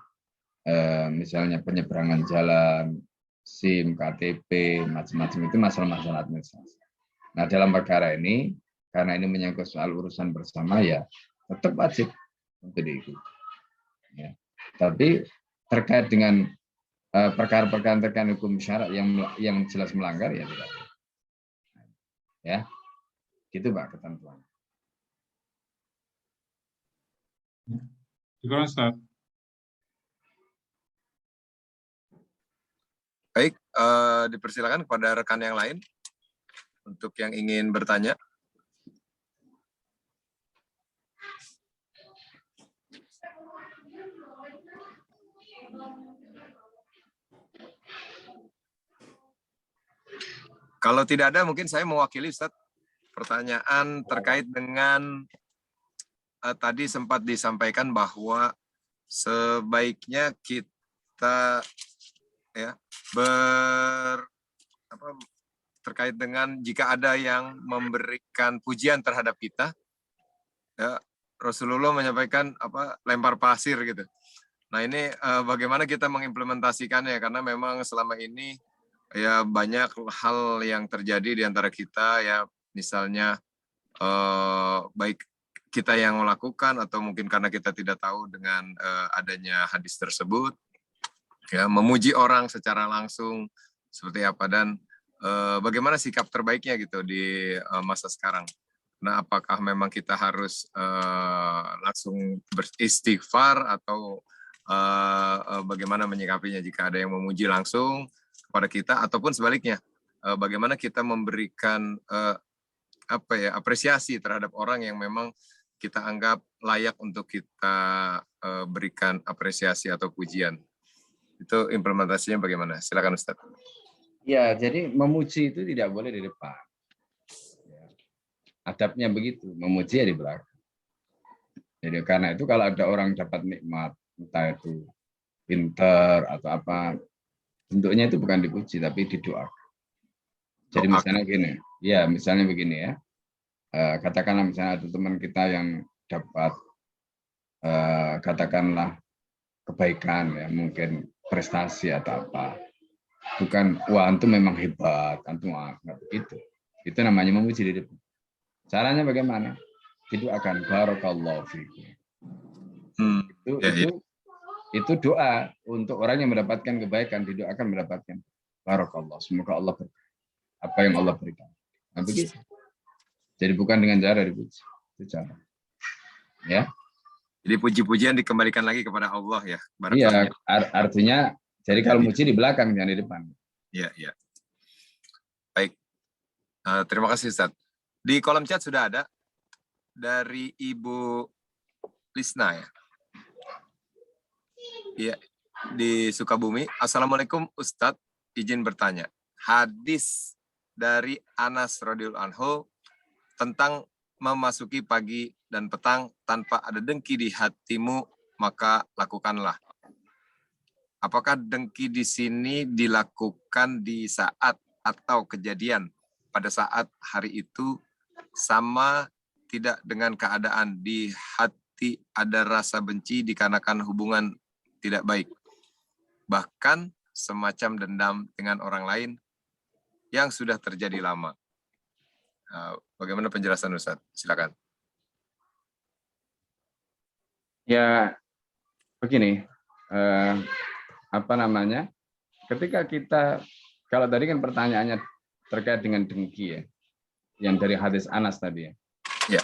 Speaker 2: misalnya penyeberangan jalan, SIM, KTP, macam-macam, itu masalah-masalah administrasi. Nah, dalam perkara ini, karena ini menyangkut soal urusan bersama, ya tetap wajib untuk diikuti. Ya. Tapi terkait dengan perkara-perkara terkait hukum syarat yang jelas melanggar, ya tidak. Ya, gitu Pak ketentuan.
Speaker 5: Juga Ustaz.
Speaker 4: Baik, dipersilakan kepada rekan yang lain untuk yang ingin bertanya. Kalau tidak ada, mungkin saya mewakili Ustaz. Pertanyaan terkait dengan tadi sempat disampaikan bahwa sebaiknya kita ya terkait dengan jika ada yang memberikan pujian terhadap kita, ya, Rasulullah menyampaikan lempar pasir gitu. Nah, ini bagaimana kita mengimplementasikannya, karena memang selama ini ya banyak hal yang terjadi di antara kita, ya misalnya baik kita yang melakukan atau mungkin karena kita tidak tahu dengan adanya hadis tersebut, ya memuji orang secara langsung seperti apa, dan bagaimana sikap terbaiknya gitu di masa sekarang. Nah, apakah memang kita harus langsung beristighfar atau bagaimana menyikapinya jika ada yang memuji langsung kepada kita, ataupun sebaliknya bagaimana kita memberikan apresiasi terhadap orang yang memang kita anggap layak untuk kita berikan apresiasi atau pujian. Itu implementasinya bagaimana? Silakan Ustaz.
Speaker 2: Ya, jadi memuji itu tidak boleh di depan. Ya. Adabnya begitu, memuji ya di belakang. Jadi karena itu kalau ada orang dapat nikmat, entah itu pinter atau apa, bentuknya itu bukan dipuji tapi didoakan. Jadi misalnya gini, ya misalnya begini ya, katakanlah misalnya ada teman kita yang dapat katakanlah kebaikan ya, mungkin prestasi atau apa, bukan wah antum memang hebat, antum nggak begitu. Itu namanya memuji di depan. Caranya bagaimana? Didoakan barakallahu fikum. Itu doa untuk orang yang mendapatkan kebaikan, didoakan mendapatkan barakallah, semoga Allah berkah apa yang Allah berikan. Nah, begitu. Jadi bukan dengan cara dipuji, itu cara. Ya. Jadi
Speaker 4: puji-pujian dikembalikan lagi kepada Allah ya.
Speaker 2: Iya, artinya jadi kalau muji di belakang jangan di depan.
Speaker 4: Iya, iya. Baik. Terima kasih Ustaz. Di kolom chat sudah ada dari Ibu Lisna ya. Iya, di Sukabumi. Assalamualaikum Ustadz, izin bertanya. Hadis dari Anas radhiyallahu anhu tentang memasuki pagi dan petang tanpa ada dengki di hatimu, maka lakukanlah. Apakah dengki di sini dilakukan di saat atau kejadian pada saat hari itu sama tidak dengan keadaan di hati ada rasa benci dikarenakan hubungan tidak baik. Bahkan semacam dendam dengan orang lain yang sudah terjadi lama. Bagaimana penjelasan Ustaz? Silakan.
Speaker 2: Ya, begini, ketika kita, kalau tadi kan pertanyaannya terkait dengan dengki ya, yang dari hadis Anas tadi ya.
Speaker 4: Ya.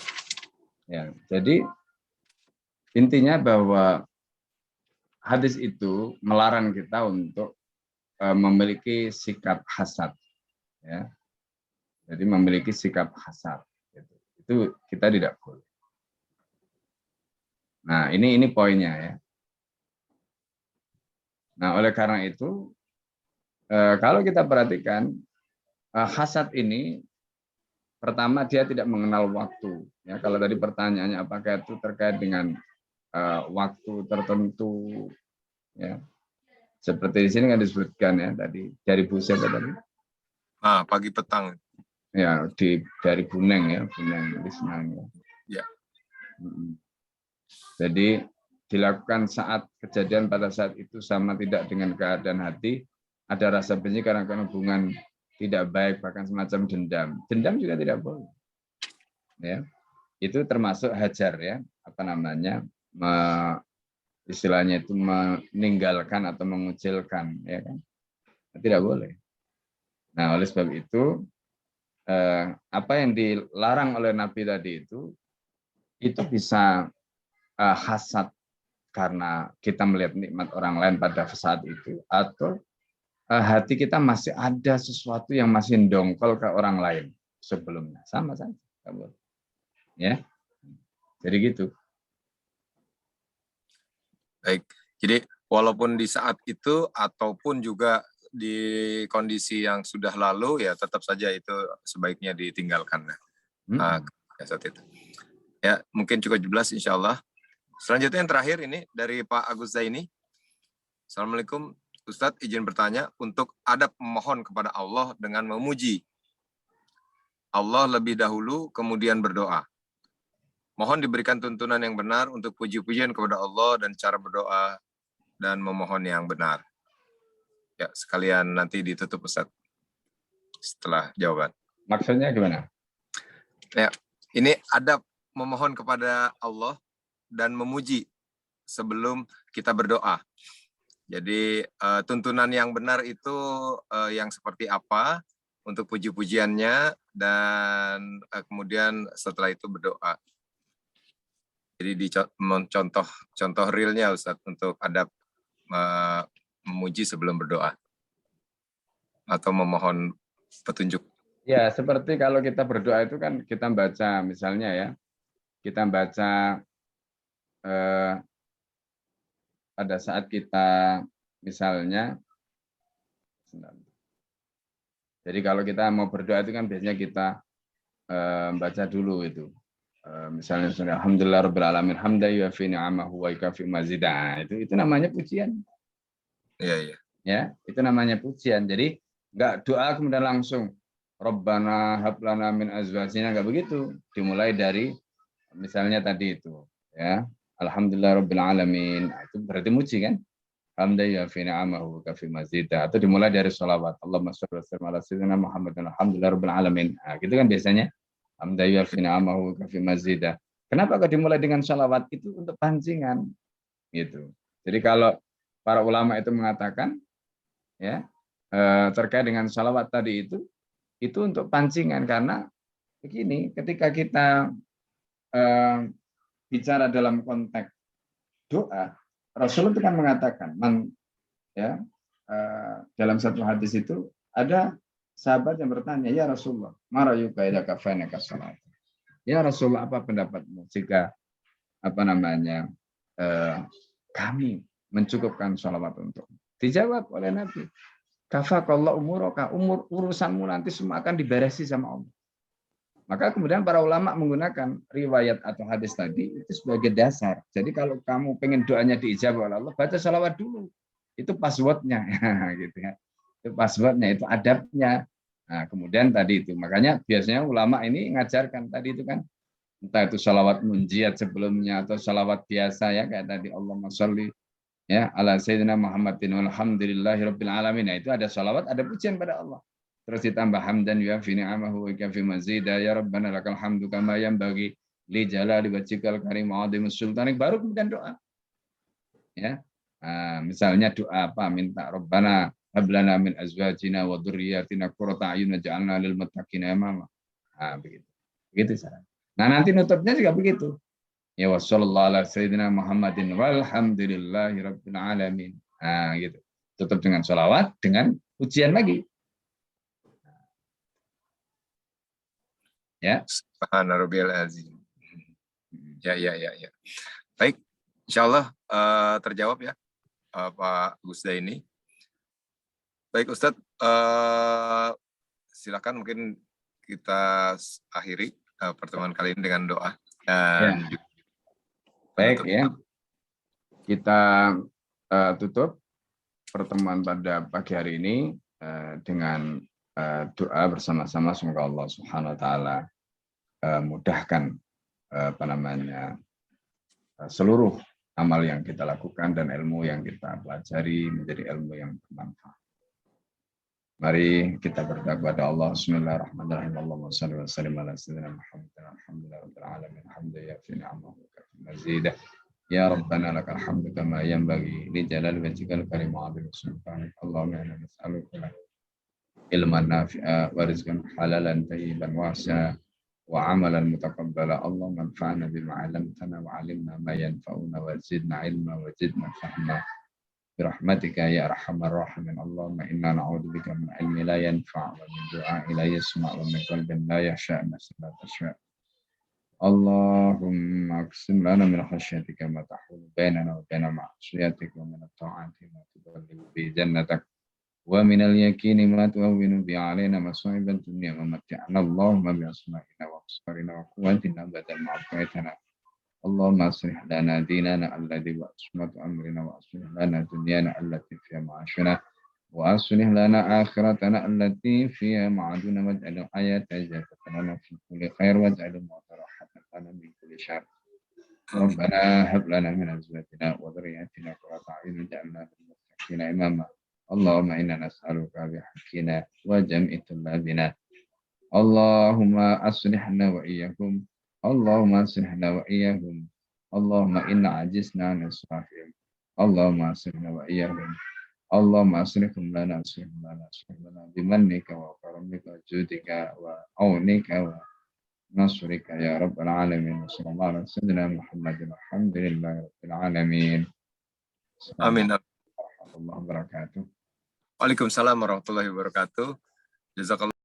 Speaker 2: Ya, jadi intinya bahwa hadis itu melarang kita untuk memiliki sikap hasad, ya. Jadi memiliki sikap hasad, itu kita tidak boleh. Nah, ini poinnya ya. Nah, oleh karena itu, kalau kita perhatikan, hasad ini, pertama dia tidak mengenal waktu. Ya, kalau tadi pertanyaannya apakah itu terkait dengan waktu tertentu, ya. Seperti di sini kan disebutkan ya tadi dari busa tadi.
Speaker 4: Pagi petang.
Speaker 2: Ya, dari Buneng ya, Buneng di Semarang.
Speaker 4: Ya.
Speaker 2: Jadi dilakukan saat kejadian pada saat itu sama tidak dengan keadaan hati, ada rasa benci karena hubungan tidak baik, bahkan semacam dendam. Dendam juga tidak boleh. Ya. Itu termasuk hajar ya, istilahnya itu meninggalkan atau mengucilkan, ya kan? Tidak boleh. Nah, oleh sebab itu apa yang dilarang oleh Nabi tadi itu bisa hasad karena kita melihat nikmat orang lain pada saat itu, atau hati kita masih ada sesuatu yang masih dongkol ke orang lain sebelumnya, sama saja, ya. Jadi gitu.
Speaker 4: Baik. Jadi walaupun di saat itu ataupun juga di kondisi yang sudah lalu, ya tetap saja itu sebaiknya ditinggalkan. Saat itu. Ya, mungkin cukup jelas insya Allah. Selanjutnya yang terakhir ini dari Pak Agus Zaini. Assalamualaikum Ustadz, izin bertanya untuk adab memohon kepada Allah dengan memuji Allah lebih dahulu kemudian berdoa. Mohon diberikan tuntunan yang benar untuk puji-pujian kepada Allah dan cara berdoa dan memohon yang benar. Ya, sekalian nanti ditutup Ustadz setelah jawaban.
Speaker 2: Maksudnya gimana?
Speaker 4: Ya, ini adab memohon kepada Allah dan memuji sebelum kita berdoa. Jadi tuntunan yang benar itu yang seperti apa untuk puji-pujiannya, dan kemudian setelah itu berdoa. Jadi di contoh realnya Ustadz untuk adab memuji sebelum berdoa atau memohon petunjuk.
Speaker 2: Ya, seperti kalau kita berdoa itu kan kita baca misalnya ya, kita baca pada saat kita misalnya, jadi kalau kita mau berdoa itu kan biasanya kita baca dulu itu. Misalnya alhamdulillah rabbil alamin hamdan yuafi ni'amahu wa yukafi mazidah, itu namanya pujian.
Speaker 4: Iya.
Speaker 2: Ya, itu namanya pujian. Jadi enggak doa kemudian langsung Rabbana hab lana min azwajina, enggak begitu. Dimulai dari misalnya tadi itu, ya. Alhamdulillah rabbil alamin. Itu berarti muji kan? Hamdan yuafi ni'amahu wa yukafi mazidah. Atau dimulai dari sholawat. Allahumma shalli wa sallim ala sayyidina Muhammadin alhamdulillah rabbil alamin. Nah, gitu kan biasanya. Kenapa kok dimulai dengan sholawat? Itu untuk pancingan, gitu. Jadi kalau para ulama itu mengatakan, ya terkait dengan sholawat tadi itu untuk pancingan, karena begini, ketika kita bicara dalam konteks doa, Rasul itu kan mengatakan, dalam satu hadis itu ada sahabat yang bertanya, ya Rasulullah, marayuka idza kafanaka salat. Ya Rasulullah, apa pendapatmu jika kami mencukupkan sholawat untuk? Dijawab oleh Nabi, kafakallahu umuraka, urusanmu nanti semua akan diberesi sama Allah. Maka kemudian para ulama menggunakan riwayat atau hadis tadi itu sebagai dasar. Jadi kalau kamu pengen doanya diijabah oleh Allah, baca sholawat dulu. Itu passwordnya, gitu ya. Itu passwordnya, itu adabnya. Nah, kemudian tadi itu, makanya biasanya ulama ini ngajarkan tadi itu kan, entah itu sholawat munjiat sebelumnya atau sholawat biasa ya, kayak tadi Allahumma sholli Ya, ala sayyidina Muhammadin walhamdulillahirabbil alamin. Nah, itu ada salawat, ada pujian pada Allah. Terus ditambah hamdan yuafi ni'amahu wa kafi mazida ya rabbana lakal hamdu kama yanbaghi li jalali wajhikal karim wa 'azimi sultanik, baru kemudian doa. Ya. Nah, misalnya doa apa? Minta Rabbana hablana min azwajina wa dzurriyyatina qurrata a'yun waj'alna lil muttaqina imama. Nah, begitu. Begitu saran. Nah, nanti nutupnya juga begitu. Ya wassallallahu ala sayyidina Muhammadin walhamdulillahi rabbil alamin. Nah, gitu. Tutup dengan sholawat, dengan pujian lagi. Ya.
Speaker 4: Subhanarabbiyal azim. Ya. Baik, insyaallah terjawab ya Pak Gusda ini. Baik Ustadz, silakan mungkin kita akhiri pertemuan kali ini dengan doa. Dan
Speaker 2: ya. Baik ya, kita tutup pertemuan pada pagi hari ini dengan doa bersama-sama, semoga Allah Subhanahu Wa Taala mudahkan seluruh amal yang kita lakukan dan ilmu yang kita pelajari menjadi ilmu yang bermanfaat. Mari kita berdoa kepada Allah. Bismillahirrahmanirrahim. Allahumma shalli wa sallim ala sayyidina Muhammadin alhamdulillahirabbil alamin. Hamdan yafi ni'amahu wa kafi mazidah. Ya Rabbana lakal hamdu kama yanbaghi li jalali wajhikal karim wa 'azimi sultanik. Allahumma inna nas'aluka ilman nafi'a wa rizqan halalan tayyiban wasi'a wa 'amalan mutaqabbala. Allahumma anfa'na bima 'allamtana wa 'allimna ma yanfa'una wa zidna 'ilma wa zidna fahma. Birahmatika ya arhamar rahimin. Allahumma inna na'udzubika min ilmin la yanfa' wa min du'a'in la yasma' wa min qalbin la yakhsha' la tashfa'. Allahumma aqsim lana min khashyatika ma tahulu bainana wa baina ma'siyatika wa min at-ta'ati ma tuballighu bi jannatak wa min al-yaqini ma tuhawwinu bi 'alaina masa'ib ad-dunya wa mat'ana Allahumma bi asma'ina wa absarina wa quwwatina badal ma abqaitana. Allahumma aslih lana dinana alladhi wa ismatu amrina wa aslih lana dunyana allati fiha ma'ashuna wa aslih lana akhiratana allati fiha ma'aduna waj'al hayata ziyadatan lana fi kulli khair waj'al mauta rahatan lana min kulli syarr. Rabbana hab lana min azwajina wa dhurriyyatina qurrata a'yun waj'alna lil muttaqina imama. Allahumma inna nas'aluka bi haqqina wa jam'i tullabina. Allahumma aslihna wa iyyakum. Allahumma aslihna wa iyyahum. Allahumma inna ajizna an israfihim. Allahumma aslihna wa iyyahum. Allahumma aslihum lana bimannika wa karamika wa judika wa aunika wa nasrika ya rabbal alamin. Sallallahu alaihi wasallam Muhammadin alhamdulillahi rabbil alamin.
Speaker 4: Amin.
Speaker 2: Warahmatullahi wabarakatuh.
Speaker 4: Waalaikumsalam warahmatullahi wabarakatuh. Jazakallah.